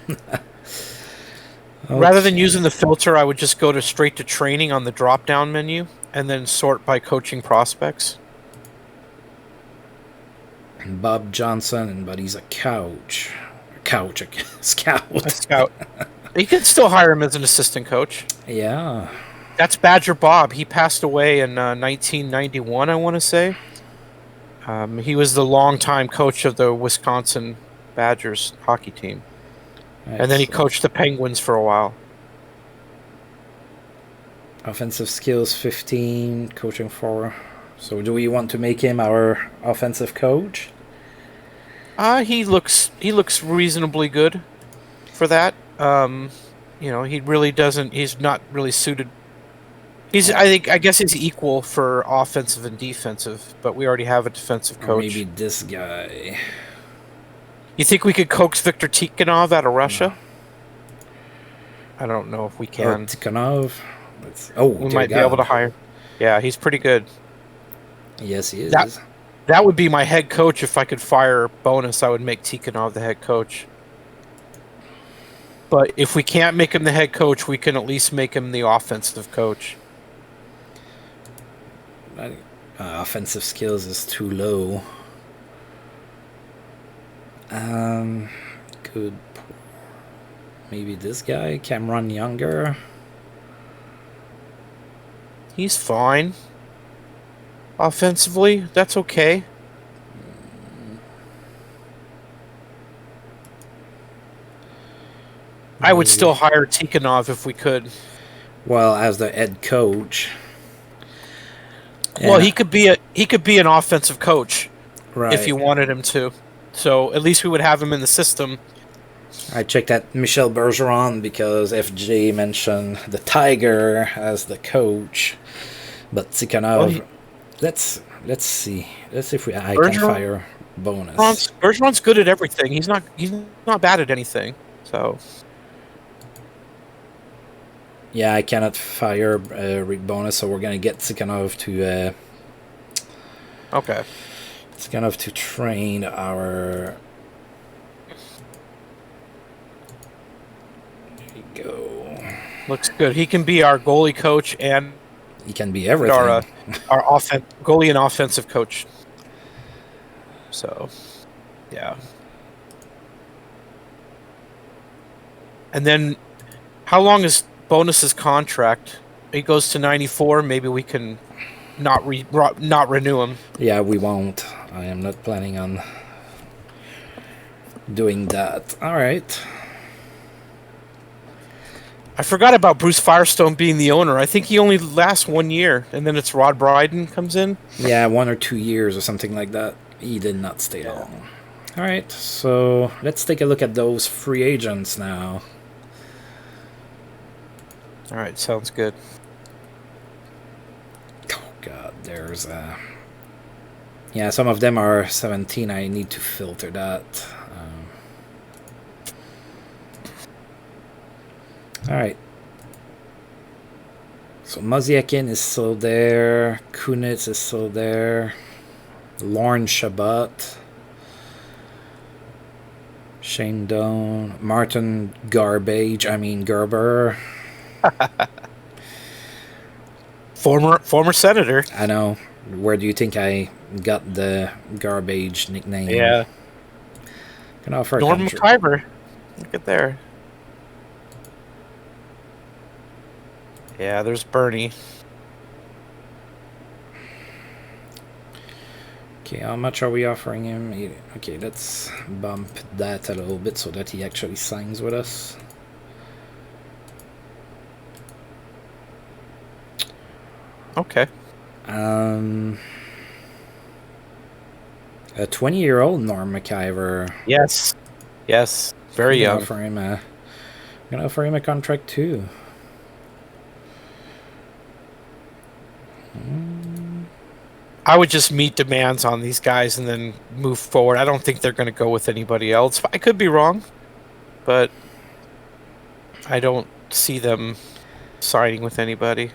Rather than using the filter, I would just go straight to training on the drop-down menu and then sort by coaching prospects. Bob Johnson, but he's a couch. A scout. A scout. You can still hire him as an assistant coach. Yeah. That's Badger Bob. He passed away in 1991, I want to say. He was the longtime coach of the Wisconsin Badgers hockey team. And then he coached the Penguins for a while. Offensive skills 15, coaching 4. So do we want to make him our offensive coach? He looks reasonably good for that. He really doesn't. He's not really suited. I guess he's equal for offensive and defensive, but we already have a defensive coach. Or maybe this guy. You think we could coax Viktor Tikhonov out of Russia? No. I don't know if we can. Tikhonov. We might be able to hire. Yeah, he's pretty good. Yes, he is. That would be my head coach if I could fire bonus. I would make Tikhonov the head coach. But if we can't make him the head coach, we can at least make him the offensive coach. Offensive skills is too low. Good. Maybe this guy, Cameron Younger. He's fine. Offensively, that's okay. I would still hire Tikhonov if we could. Well, as the head coach. Well, he could be an offensive coach, right, if you wanted him to. So at least we would have him in the system. I checked at Michel Bergeron because FJ mentioned the Tiger as the coach, but Tikhonov. Let's see if I can fire bonus. Bergeron's good at everything. He's not bad at anything. So. Yeah, I cannot fire bonus, so we're gonna get Tikhonov to. Okay. Tikhonov to train our. There you go. Looks good. He can be our goalie coach and. He can be everything. Our goalie and offensive coach. So, yeah. And then, how long is bonus's contract? He goes to 94. Maybe we can not renew him. Yeah, we won't. I am not planning on doing that. All right. I forgot about Bruce Firestone being the owner. I think he only lasts 1 year, and then it's Rod Brydon comes in. Yeah, 1 or 2 years or something like that. He did not stay long. All right, so let's take a look at those free agents now. All right, sounds good. Oh, God, there's yeah, some of them are 17. I need to filter that. All right. So Mozyakin is still there. Kunitz is still there. Lorne Shabbat. Shane Doan. Martin Gerber. Former senator. I know. Where do you think I got the garbage nickname? Yeah. Can offer Norm McIver. Look at there. Yeah, there's Bernie. Okay, how much are we offering him? Okay, let's bump that a little bit so that he actually signs with us. Okay. A 20-year-old Norm McIver. Yes. Very young. I'm gonna offer him a contract too. I would just meet demands on these guys and then move forward. I don't think they're going to go with anybody else. I could be wrong, but I don't see them signing with anybody.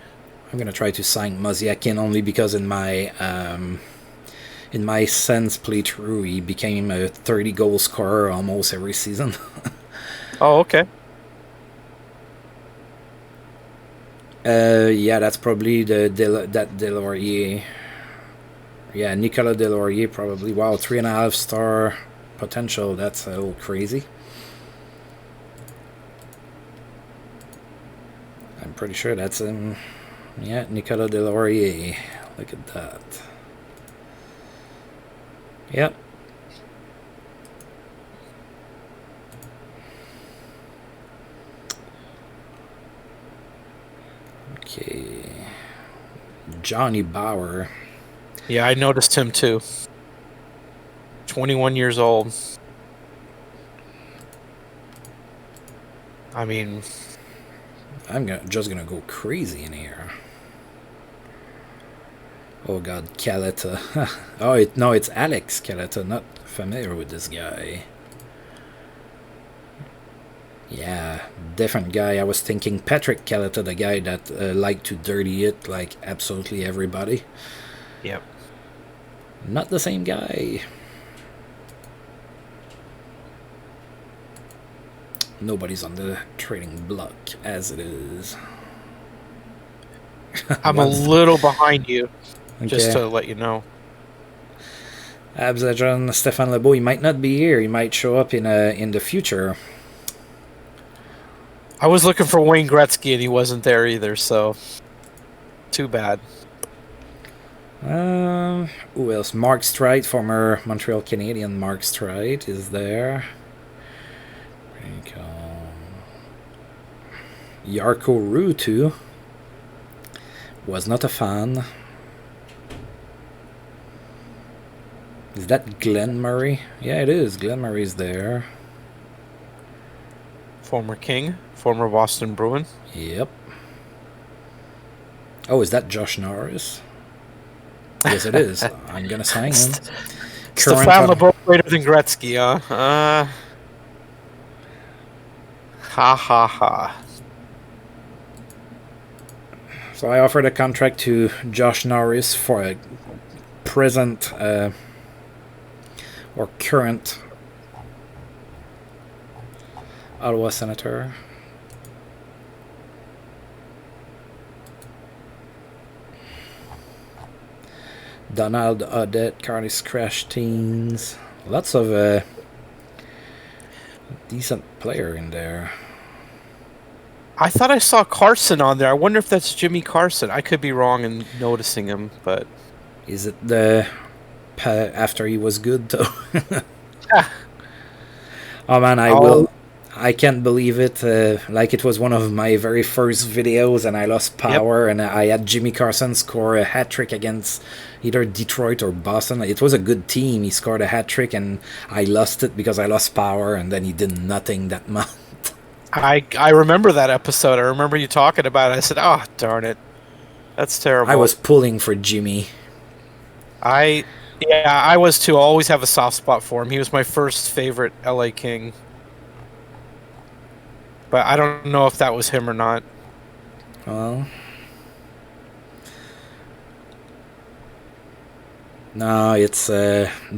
I'm gonna try to sign Mozyakin only because in my Sens playthrough he became a 30-goal scorer almost every season. Oh, okay. Yeah, that's probably that Delorier. Yeah, Nicolas Delorier probably. Wow, 3.5 star potential. That's a little crazy. I'm pretty sure that's him. Yeah, Nicolas Delorier. Look at that. Yep. Okay. Johnny Bauer. Yeah, I noticed him too. 21 years old. I mean, I'm just gonna go crazy in here. Oh God, Caleta. Oh, no, it's Alex Caleta. Not familiar with this guy. Yeah, different guy. I was thinking Patrick Caleta, the guy that liked to dirty it like absolutely everybody. yep. Not the same guy. Nobody's on the trading block as it is. I'm a little behind you, Okay. just to let you know. Abzajan, Stefan Lebeau, he might not be here. He might show up in the future. I was looking for Wayne Gretzky and he wasn't there either, so too bad. Who else? Mark Streit, former Montreal Canadian Mark Streit is there. Yarko Ruutu was not a fan. Is that Glenn Murray? Yeah, it is. Glenn Murray's there. Former King, former Boston Bruin. Yep. Oh, is that Josh Norris? Yes, it is. I'm gonna sign him. Stefan Lebeau greater than Gretzky, huh? Ha ha ha. So I offered a contract to Josh Norris for a present or current Ottawa Senator. Donald Odette, Carlos Crash Teens. Lots of decent player in there. I thought I saw Carson on there. I wonder if that's Jimmy Carson. I could be wrong in noticing him, but is it the after he was good though? Oh man, I can't believe it. Like it was one of my very first videos, and I lost power, and I had Jimmy Carson score a hat trick against either Detroit or Boston. It was a good team. He scored a hat trick, and I lost it because I lost power, and then he did nothing that month. I remember that episode. I remember you talking about it. I said, "Oh, darn it, that's terrible." I was pulling for Jimmy. I was too. I always have a soft spot for him. He was my first favorite LA King. but I don't know if that was him or not. Well, no, it's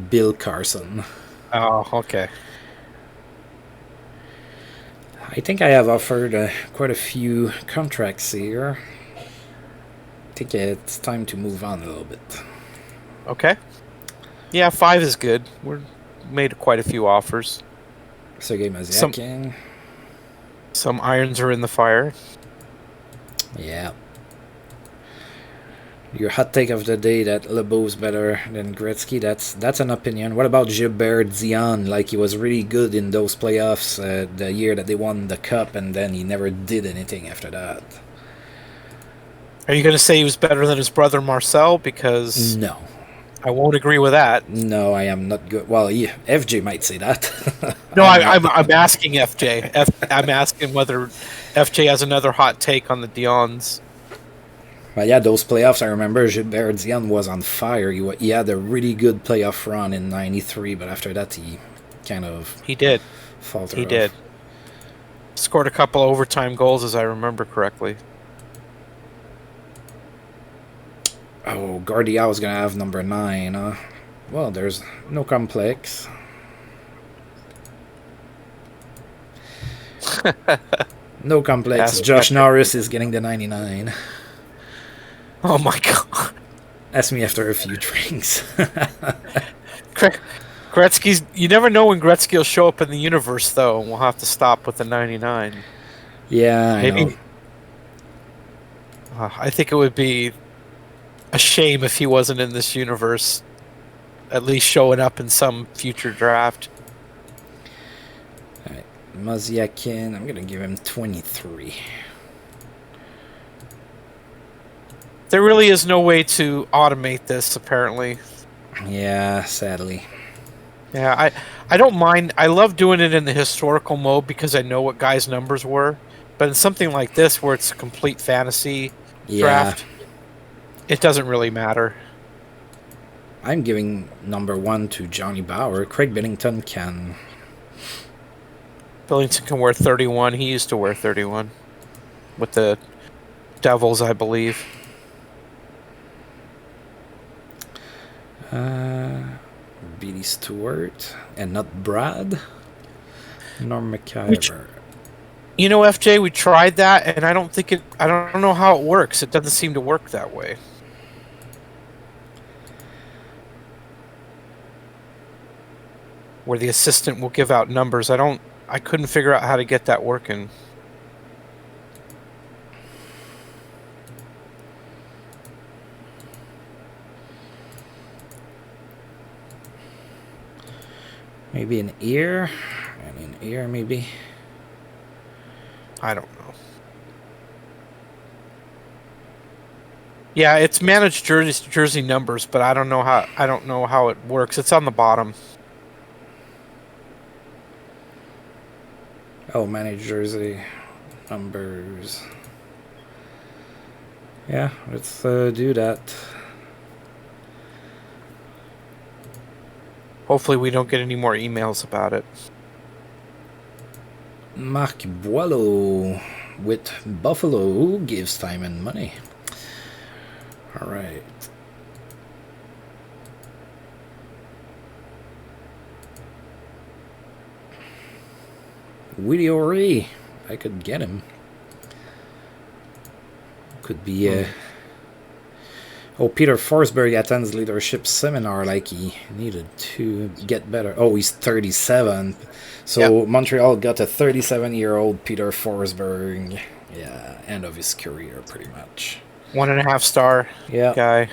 Bill Carson. Oh, okay. I think I have offered quite a few contracts here. I think it's time to move on a little bit. Okay. Yeah, 5 is good. We're made quite a few offers. Sergei Mazyakin. Some irons are in the fire. Yeah. Your hot take of the day that LeBeau's better than Gretzky, that's an opinion. What about Gilbert Dion? Like, he was really good in those playoffs the year that they won the cup, and then he never did anything after that. Are you going to say he was better than his brother Marcel? Because no, I won't agree with that. No, I am not good. Well, yeah, FJ might say that. No, I'm asking FJ. I'm asking whether FJ has another hot take on the Dions. But yeah, those playoffs, I remember Gilbert Dion was on fire. He had a really good playoff run in '93, but after that, he kind of faltered. He did. Scored a couple overtime goals, as I remember correctly. Oh, Guardial was going to have number 9. Well, there's no complex. No complex. Josh Norris is getting the 99. Oh my god. Ask me after a few drinks. Gretzky's... You never know when Gretzky will show up in the universe, though, and we'll have to stop with the 99. Yeah, maybe. I know. I think it would be a shame if he wasn't in this universe, at least showing up in some future draft. All right, Mazyakin, I'm going to give him 23. There really is no way to automate this, apparently. Yeah, sadly. Yeah, I don't mind. I love doing it in the historical mode because I know what guys' numbers were. But in something like this, where it's a complete fantasy draft, it doesn't really matter. I'm giving number 1 to Johnny Bauer. Craig Bennington can... Billington can wear 31. He used to wear 31 with the Devils, I believe. Billy Stewart and not Brad. Norm McIver. You know, FJ, we tried that, and I don't know how it works. It doesn't seem to work that way. Where the assistant will give out numbers. I couldn't figure out how to get that working. Maybe an ear, and an ear maybe. I don't know. Yeah, it's managed jersey numbers, but I don't know how it works. It's on the bottom. Oh, managed jersey numbers. Yeah, let's do that. Hopefully we don't get any more emails about it. Marc Boileau with Buffalo gives time and money. All right. Willie O'Ree. I could get him. Could be Oh, Peter Forsberg attends leadership seminar like he needed to get better. Oh, he's 37. So yep. Montreal got a 37-year-old Peter Forsberg. Yeah, end of his career, pretty much. 1.5 star guy.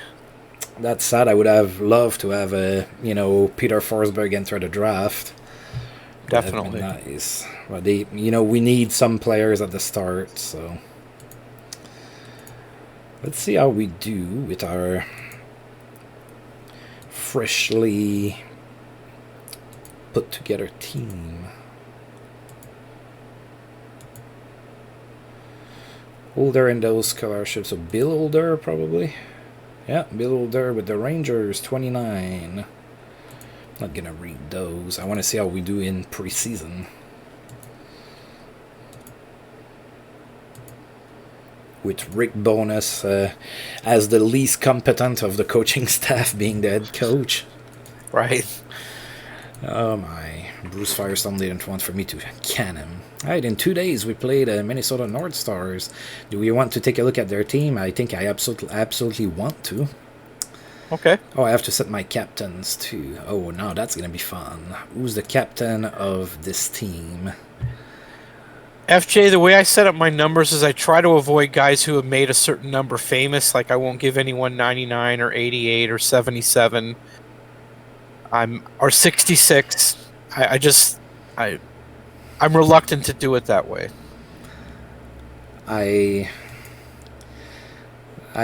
That's sad. I would have loved to have Peter Forsberg enter the draft. Definitely. Nice. But we need some players at the start, so... Let's see how we do with our freshly put together team. Older in those scholarships. So Bill Older, probably. Yeah, Bill Older with the Rangers, 29. Not gonna read those. I want to see how we do in preseason. with Rick Bonus as the least competent of the coaching staff, being the head coach. Right. Oh my, Bruce Firestone didn't want for me to can him. Alright, in 2 days we played Minnesota North Stars. Do we want to take a look at their team? I think I absolutely want to. Okay. Oh, I have to set my captains too. Oh, now that's going to be fun. Who's the captain of this team? FJ, the way I set up my numbers is I try to avoid guys who have made a certain number famous. Like I won't give anyone 99 or 88 or 77. Or 66. I'm reluctant to do it that way. I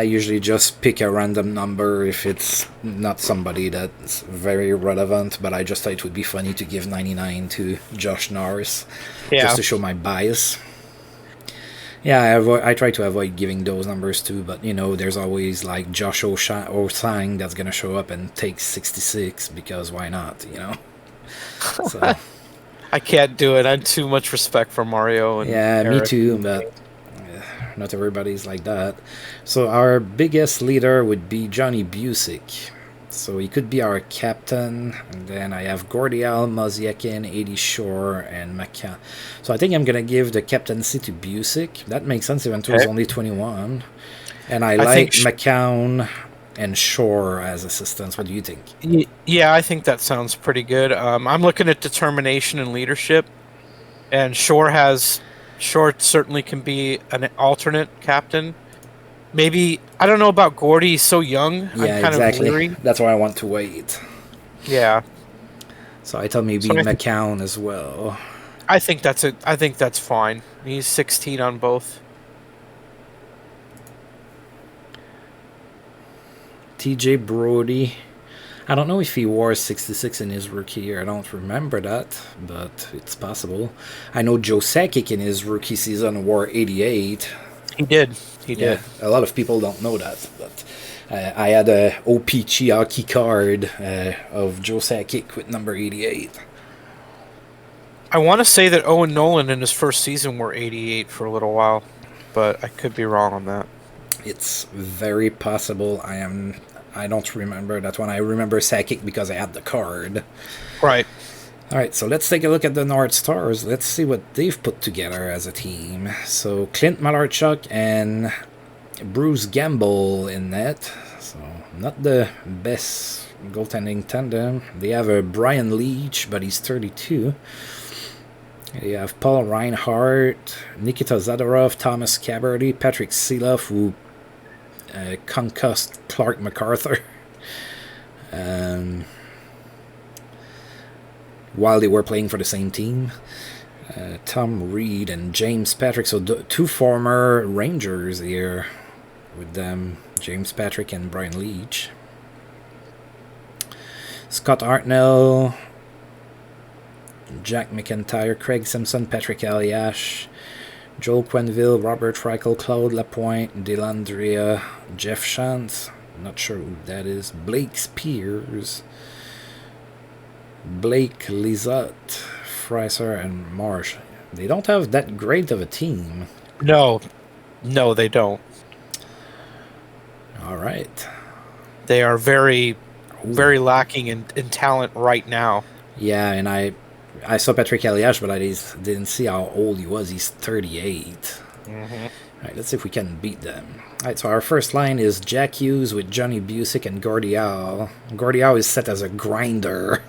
usually just pick a random number if it's not somebody that's very relevant, but I just thought it would be funny to give 99 to Josh Norris, just to show my bias. Yeah, I try to avoid giving those numbers too, but there's always like Josh Osang that's gonna show up and take 66 because why not, So. I can't do it. I have too much respect for Mario. And yeah, Eric. Me too, but not everybody's like that. So our biggest leader would be Johnny Busick. So he could be our captain. And then I have Gordial, Moziekin, 80 Shore, and McCann. So I think I'm going to give the captaincy to Busick. That makes sense even though he's only 21. And I like McCown and Shore as assistants. What do you think? Yeah, I think that sounds pretty good. I'm looking at determination and leadership. And Shore certainly can be an alternate captain. Maybe, I don't know about Gordy, he's so young. Yeah, I'm kind of leery. That's why I want to wait. Yeah. So I thought maybe McCown as well. I think that's fine. He's 16 on both. TJ Brody. I don't know if he wore 66 in his rookie year. I don't remember that, but it's possible. I know Joe Sakic in his rookie season wore 88. He did. He did. A lot of people don't know that, but I had a OPG hockey card of Joe Sakic with number 88. I want to say that Owen Nolan in his first season wore 88 for a little while, but I could be wrong on that. It's very possible. I don't remember that one. I remember Sakic because I had the card. Right. All right, so let's take a look at the North Stars. Let's see what they've put together as a team. So Clint Malarchuk and Bruce Gamble in net. So not the best goaltending tandem. They have a Brian Leach, but he's 32. They have Paul Reinhardt, Nikita Zadorov, Thomas Caberty, Patrick Seeloff, who concussed Clark MacArthur while they were playing for the same team. Tom Reed and James Patrick, so two former Rangers here with them, James Patrick and Brian Leach. Scott Hartnell, Jack McIntyre, Craig Simpson, Patrick Aliash, Joel Quenville, Robert Reichel, Claude Lapointe, Delandria, Jeff Shantz, not sure who that is, Blake Spears, Blake Lizotte, Fraser, and Marsh. They don't have that great of a team. No, they don't. All right. They are very, very lacking in talent right now. Yeah, and I saw Patrick Aliash, but I didn't see how old he was. He's 38. Mm-hmm. All right, let's see if we can beat them. All right, so our first line is Jack Hughes with Johnny Busick and Gordial. Gordial is set as a grinder.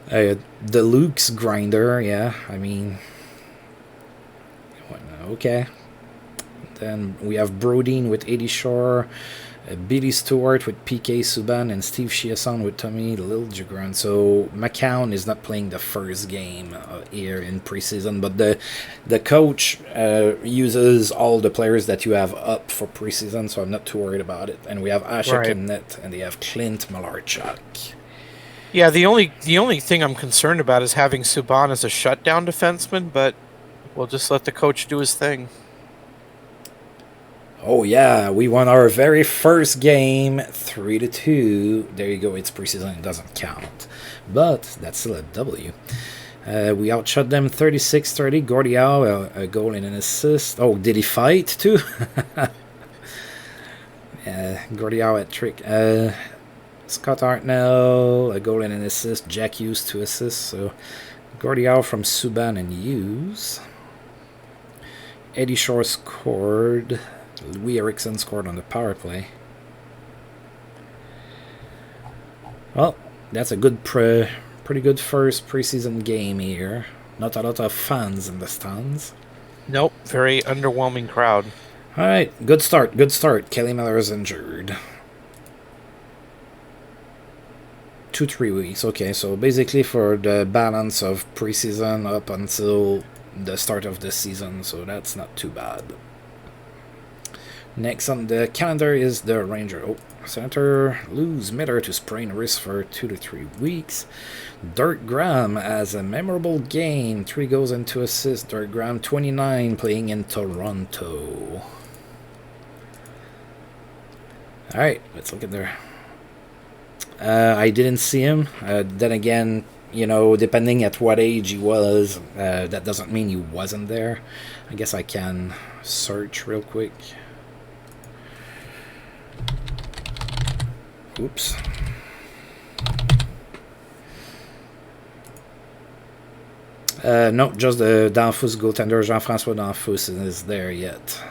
The Luke's grinder, yeah. I mean, okay. Then we have Brodeen with 80 Shore, Billy Stewart with PK Subban, and Steve Chiasson with Tommy Liljegren. So McCown is not playing the first game here in preseason, but the coach uses all the players that you have up for preseason, so I'm not too worried about it. And we have Ashik in net, and they have Clint Malarchuk. Yeah, the only thing I'm concerned about is having Subban as a shutdown defenseman, but we'll just let the coach do his thing. Oh yeah, we won our very first game, 3-2. There you go, it's preseason, it doesn't count. But that's still a W. We outshot them 36-30. Gordie Howe, a goal and an assist. Oh, did he fight too? Gordie Howe at trick. Scott Hartnell, a goal and an assist. Jack Hughes, 2 assists. So Gordie Howe from Subban and Hughes. Eddie Shore scored. Louis Eriksson scored on the power play. Well, that's a good pretty good first preseason game here. Not a lot of fans in the stands. Nope, very underwhelming crowd. All right, good start, good start. Kelly Miller is injured. 2-3 weeks. Okay, so basically for the balance of preseason up until the start of the season, so that's not too bad. Next on the calendar is the Ranger. Oh, center lose Miller to sprain wrist for 2 to 3 weeks. Dirk Graham has a memorable game, 3 goals and 2 assists. Dirk Graham, 29, playing in Toronto. All right, let's look at there. I didn't see him. Then again, you know, depending at what age he was, that doesn't mean he wasn't there. I guess I can search real quick. Oops. No, just the Danfus goaltender, Jean-François Danfus, is there yet.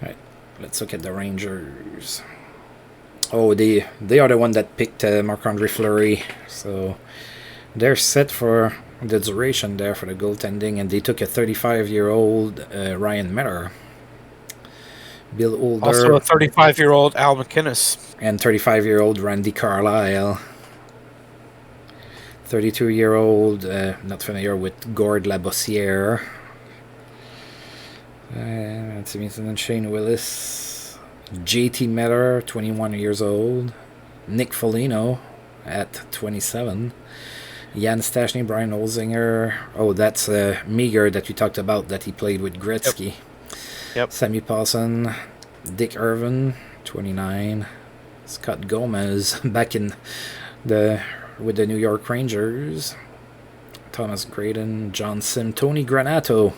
Right, let's look at the Rangers. Oh, they are the one that picked Marc-Andre Fleury, so they're set for the duration there for the goaltending, and they took a 35-year-old Ryan Miller. Bill Older. Also a 35-year-old Al McInnes. And 35-year-old Randy Carlyle. 32-year-old, not familiar with Gord Labossiere. And Shane Willis. JT Miller, 21 years old. Nick Foligno at 27. Jan Stachny, Brian Holzinger. Oh, that's Meager that you talked about that he played with Gretzky. Yep. Sammy Paulson, Dick Irvin, 29. Scott Gomez back in with the New York Rangers. Thomas Graydon, John Sim, Tony Granato.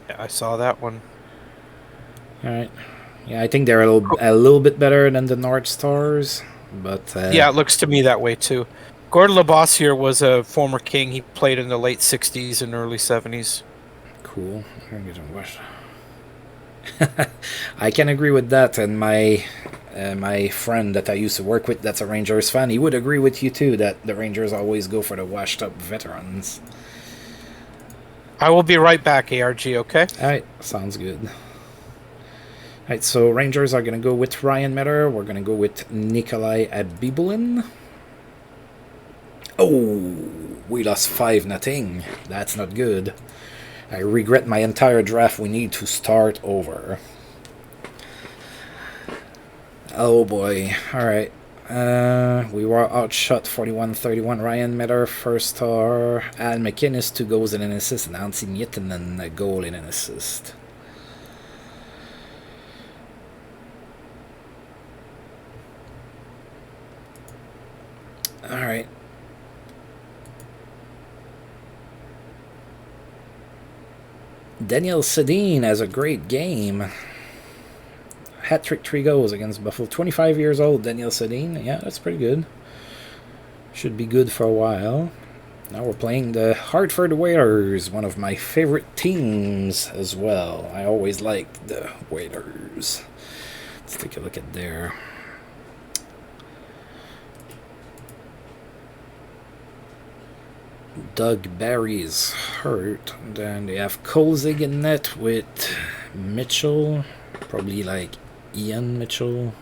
Yeah, I saw that one. All right. Yeah, I think they're a little bit better than the North Stars, but yeah, it looks to me that way too. Gordon Labossiere was a former King. He played in the late 60s and early 70s. Cool. I can agree with that, and my friend that I used to work with that's a Rangers fan, he would agree with you too that the Rangers always go for the washed up veterans. I will be right back, ARG, okay? Alright, sounds good. Alright, so Rangers are going to go with Ryan Miller. We're going to go with Nikolai Abibulin. Oh, we lost 5-0. That's not good. I regret my entire draft. We need to start over. Oh boy. Alright. We were outshot 41-31. Ryan Miller, first star. Al McInnes, 2 goals and an assist. And Antti Nietinen, a goal and an assist. Alright. Daniel Sedin has a great game. Hat-trick, 3 goals against Buffalo. 25 years old, Daniel Sedin. Yeah, that's pretty good. Should be good for a while. Now we're playing the Hartford Whalers, one of my favorite teams as well. I always liked the Whalers. Let's take a look at their... Doug Barry's hurt. Then they have Kolzig in net with Mitchell. Probably like Ian Mitchell.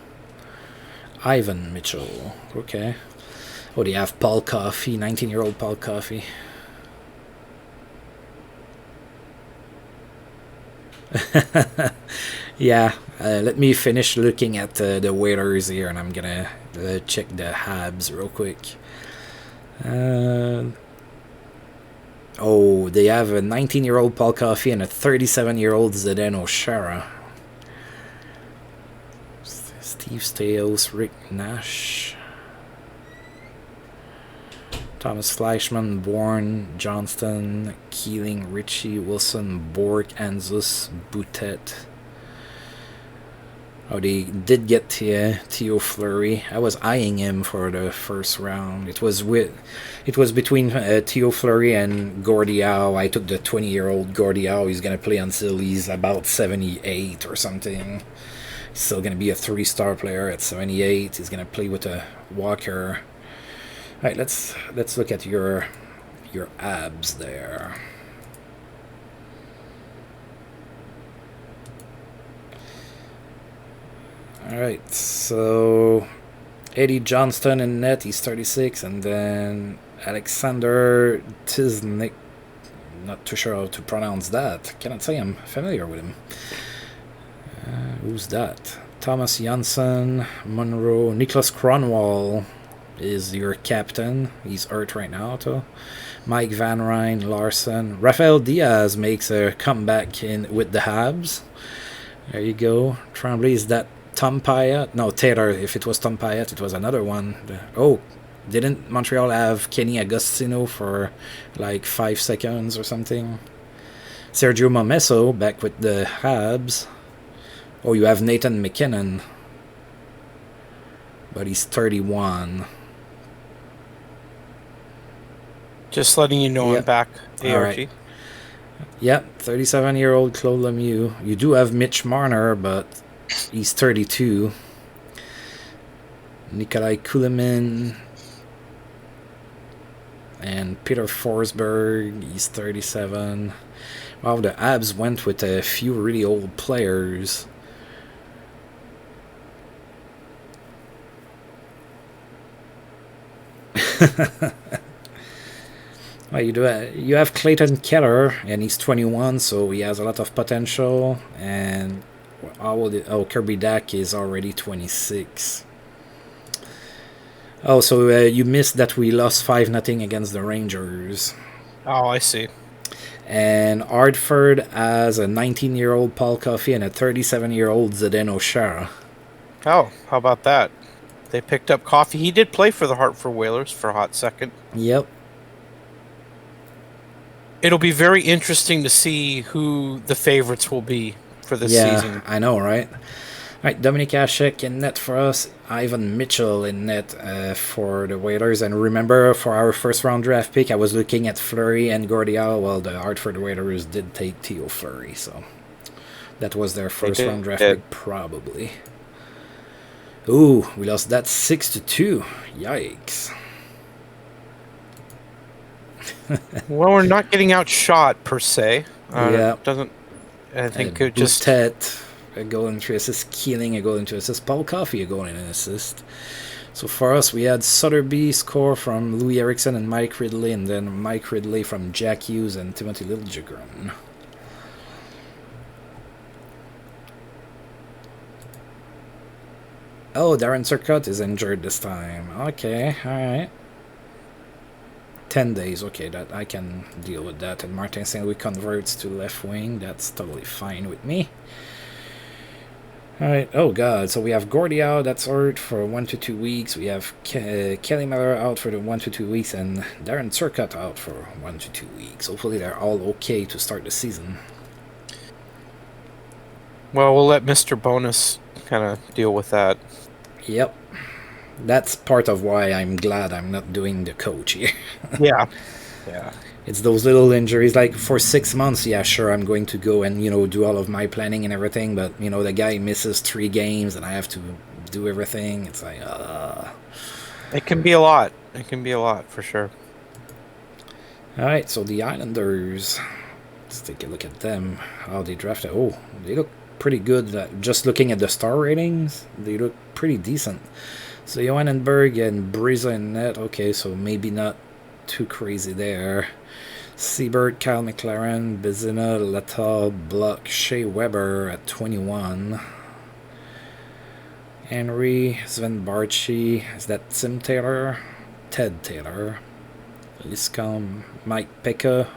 Ivan Mitchell. Okay. Oh, they have Paul Coffey, 19-year-old Paul Coffey. Yeah, let me finish looking at the Whalers here, and I'm gonna check the Habs real quick. Oh, they have a 19-year-old Paul Coffey and a 37-year-old Zdeno Chara. Steve Stais, Rick Nash. Thomas Fleischman, Bourne, Johnston, Keeling, Ritchie, Wilson, Bork, Anzus, Boutet. Oh, they did get Theo Fleury. I was eyeing him for the first round. It was between Theo Fleury and Gordie-Howe. I took the 20-year-old Gordie-Howe. He's gonna play until he's about 78 or something. He's still gonna be a 3-star player at 78. He's gonna play with a Walker. All right, let's look at your abs there. Alright, so Eddie Johnston in net, he's 36, and then Alexander Tiznik, not too sure how to pronounce that. Cannot say I'm familiar with him. Who's that? Thomas Janssen, Monroe, Niklas Kronwall is your captain. He's hurt right now, too. Mike Van Ryn, Larson. Rafael Diaz makes a comeback in with the Habs. There you go. Tremblay, is that Tom Pyatt? No, Taylor. If it was Tom Pyatt, it was another one. Didn't Montreal have Kenny Agostino for like 5 seconds or something? Sergio Momesso back with the Habs. Oh, you have Nathan McKinnon. But he's 31. Just letting you know I'm back, ARG. Right. Yep, 37-year-old Claude Lemieux. You do have Mitch Marner, but he's 32. Nikolai Kulemin. And Peter Forsberg, he's 37. Wow, the Abs went with a few really old players. Well, you have Clayton Keller, and he's 21, so he has a lot of potential. And Kirby Dack is already 26. Oh, so you missed that we lost 5-0 against the Rangers. Oh, I see. And Hartford has a 19-year-old Paul Coffey and a 37-year-old Zdeno Chara. Oh, how about that? They picked up Coffey. He did play for the Hartford Whalers for a hot second. Yep. It'll be very interesting to see who the favorites will be for this season. Yeah, I know, right? All right, Dominic Hasek in net for us. Ivan Mitchell in net for the Whalers. And remember, for our first-round draft pick, I was looking at Fleury and Gordie-Howe. Well, the Hartford Whalers did take Theo Fleury, so that was their first-round draft pick, probably. Ooh, we lost that 6-2. Yikes. Well, we're not getting outshot per se. Yeah. Doesn't. I think it just just. a goal and 3 assists. Keeling a goal and 2 assists. Paul Coffey a goal and an assist. So for us, we had Sotheby score from Louis Eriksson and Mike Ridley, and then Mike Ridley from Jack Hughes and Timothy Liljegren. Oh, Darren Turcotte is injured this time. Okay, alright. 10 days, okay, that I can deal with that. And Martin St. Louis converts to left wing. That's totally fine with me. Alright, oh god, so we have Gordie-Howe that's hurt for 1 to 2 weeks. We have Kelly Miller out for the 1 to 2 weeks, and Darren Turcotte out for 1 to 2 weeks. Hopefully they're all okay to start the season. Well, we'll let Mr. Bonus kind of deal with that. Yep. That's part of why I'm glad I'm not doing the coach here. Yeah. It's those little injuries. Like, for 6 months, yeah, sure, I'm going to go and, do all of my planning and everything. But, the guy misses 3 games and I have to do everything. It's like, It can be a lot. It can be a lot, for sure. All right, so the Islanders. Let's take a look at them. How they drafted. Oh, they look pretty good. Just looking at the star ratings, they look pretty decent. So Johannenberg and Briza in net. Okay, so maybe not too crazy there. Siebert, Kyle McLaren, Bezina, Lata, Block, Shea Weber at 21. Henry, Sven Barchi. Is that Tim Taylor? Ted Taylor. Liscombe, Mike Pekka,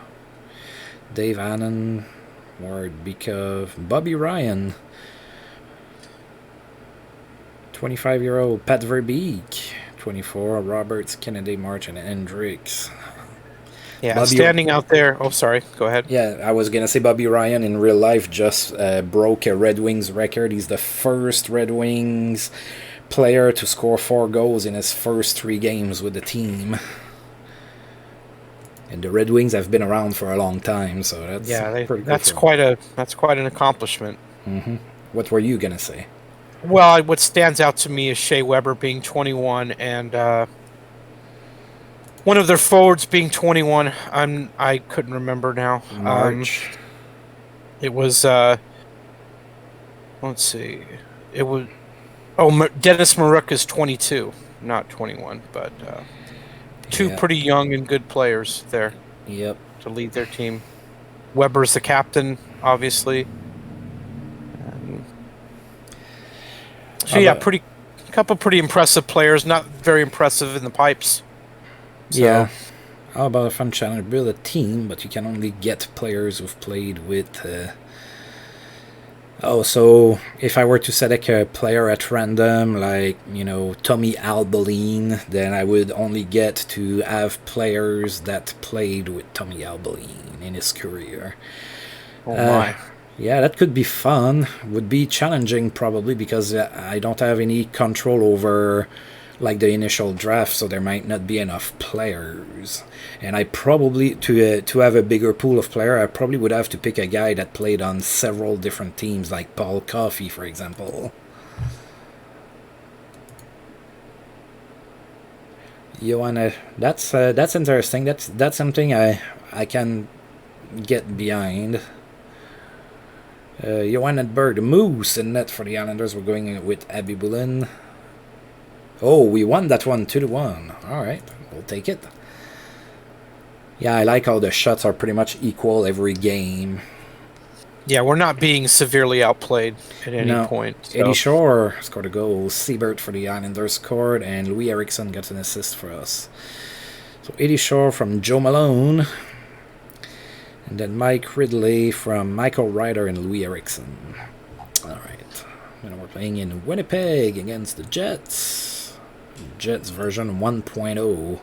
Dave Annan, Ward Bika, Bobby Ryan. 25-year-old Pat Verbeek, 24. Roberts, Kennedy, March, and Hendricks. Yeah, Bobby, standing out there. Oh, sorry. Go ahead. yeah, I was gonna say Bobby Ryan in real life just broke a Red Wings record. He's the first Red Wings player to score 4 goals in his first 3 games with the team. And the Red Wings have been around for a long time, so that's pretty cool. That's quite an accomplishment. What were you gonna say? Well, what stands out to me is Shea Weber being 21 and one of their forwards being 21. I couldn't remember now. March. It was let's see. It was Dennis Maruk is 22, not 21, but two Yeah. pretty young and good players there Yep. to lead their team. Weber's the captain, obviously. So yeah, couple pretty impressive players. Not very impressive in the pipes. So, Yeah. How about a fun challenge? Build a team, but you can only get players who've played with. So if I were to select a player at random, like, Tommy Albaline, then I would only get to have players that played with Tommy Albaline in his career. Oh my. Yeah, that could be fun. Would be challenging probably because I don't have any control over like the initial draft, so there might not be enough players. And I probably to have a bigger pool of player, I probably would have to pick a guy that played on several different teams, like Paul Coffey, for example. Johanna, that's interesting. That's something I can get behind. Johan Edberg, the Moose in net for the Islanders. We're going with Abby Bullen. Oh, we won that one 2-1. Alright, we'll take it. Yeah, I like how the shots are pretty much equal every game. Yeah, we're not being severely outplayed at any point. So. Eddie Shore scored a goal. Siebert for the Islanders scored, and Louis Eriksson got an assist for us. So Eddie Shore from Joe Malone. And then Mike Ridley from Michael Ryder and Louis Eriksson. Alright. And we're playing in Winnipeg against the Jets. Jets version 1.0.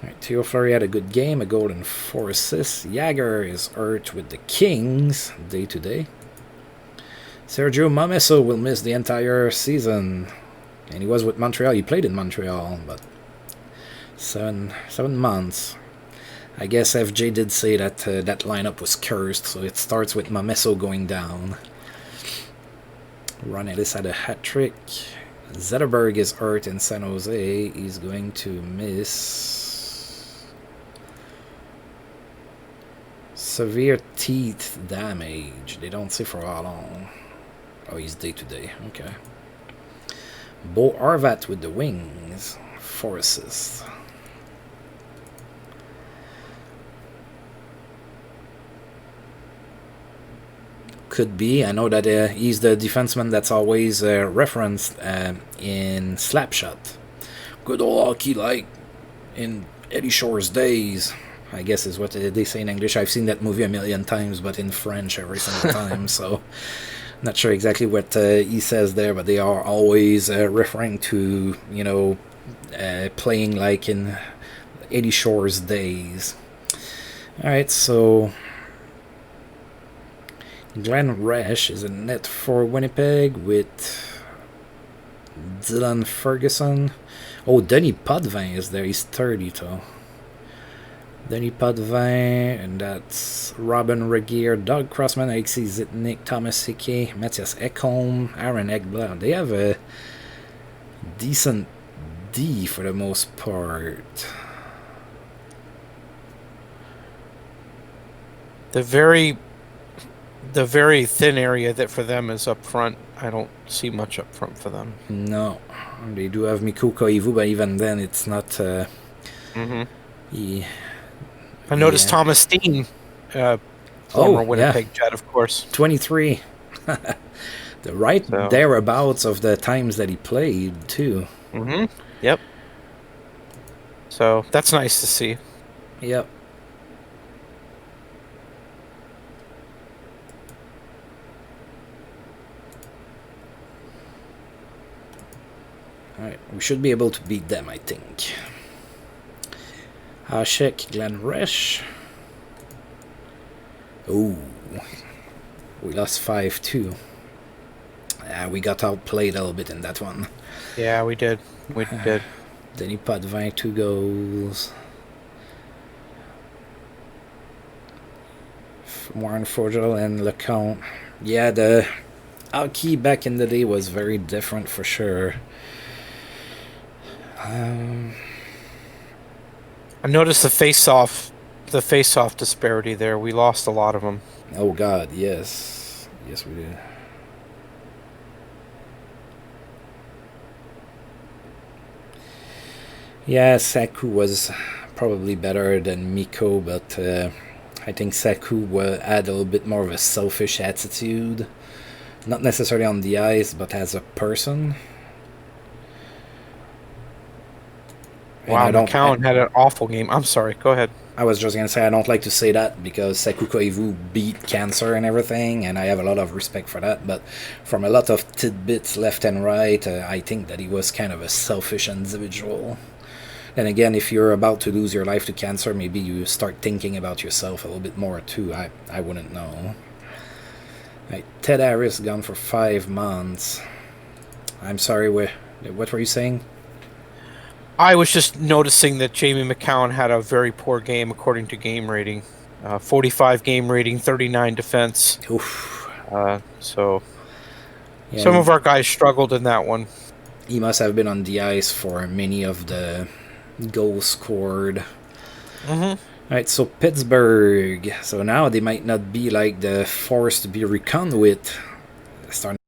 Alright, Theo Fleury had a good game, a goal and 4 assists. Jagger is hurt with the Kings day to day. Sergio Mameso will miss the entire season. And he was with Montreal. He played in Montreal, but 7 months. I guess FJ did say that that lineup was cursed, so it starts with Mameso going down. Ron Ellis had a hat-trick. Zetterberg is hurt in San Jose. He's going to miss severe teeth damage. They don't say for how long. Oh, he's day-to-day. Okay. Bo Arvat with the Wings. 4 assists. Could be. I know that he's the defenseman that's always referenced in Slapshot. Good old hockey like in Eddie Shore's days, I guess is what they say in English. I've seen that movie a million times, but in French every single time, so not sure exactly what he says there, but they are always referring to, playing like in Eddie Shore's days. Alright, so Glenn Resch is in net for Winnipeg with Dylan Ferguson. Oh, Denis Potvin is there. He's 30, though. Denis Potvin, and that's Robin Regier, Doug Crossman, Alexis Zitnik, Thomas Hickey, Matthias Ekholm, Aaron Ekblad. They have a decent D for the most part. The very thin area that for them is up front. I don't see much up front for them. No, they do have Mikko Koivu, but even then, it's not. I noticed Thomas Steen, former Winnipeg Jet, of course. 23. Thereabouts of the times that he played, too. Yep. So that's nice to see. Yep. Alright, we should be able to beat them, I think. Hashek, Glenresh. Oh, we lost 5-2. We got outplayed a little bit in that one. Yeah, we did. We did. Denis Potvin, 2 goals. Warren Forgel and Lecomte. Yeah, the hockey back in the day was very different for sure. I noticed the face-off disparity there. We lost a lot of them. Oh God, yes. Yes, we did. Yeah, Saku was probably better than Miko, but I think Saku had a little bit more of a selfish attitude. Not necessarily on the ice, but as a person. Wow, McCown had an awful game. I'm sorry. Go ahead. I was just going to say I don't like to say that because Saku Koivu beat cancer and everything, and I have a lot of respect for that. But from a lot of tidbits left and right, I think that he was kind of a selfish individual. And again, if you're about to lose your life to cancer, maybe you start thinking about yourself a little bit more too. I wouldn't know. Right, Ted Harris gone for 5 months. I'm sorry, what were you saying? I was just noticing that Jamie McCown had a very poor game according to game rating. 45 game rating, 39 defense. Oof. So Yeah, some of our guys struggled in that one. He must have been on the ice for many of the goals scored. Mm-hmm. Alright, so Pittsburgh. So now they might not be like the force to be reckoned with. Starting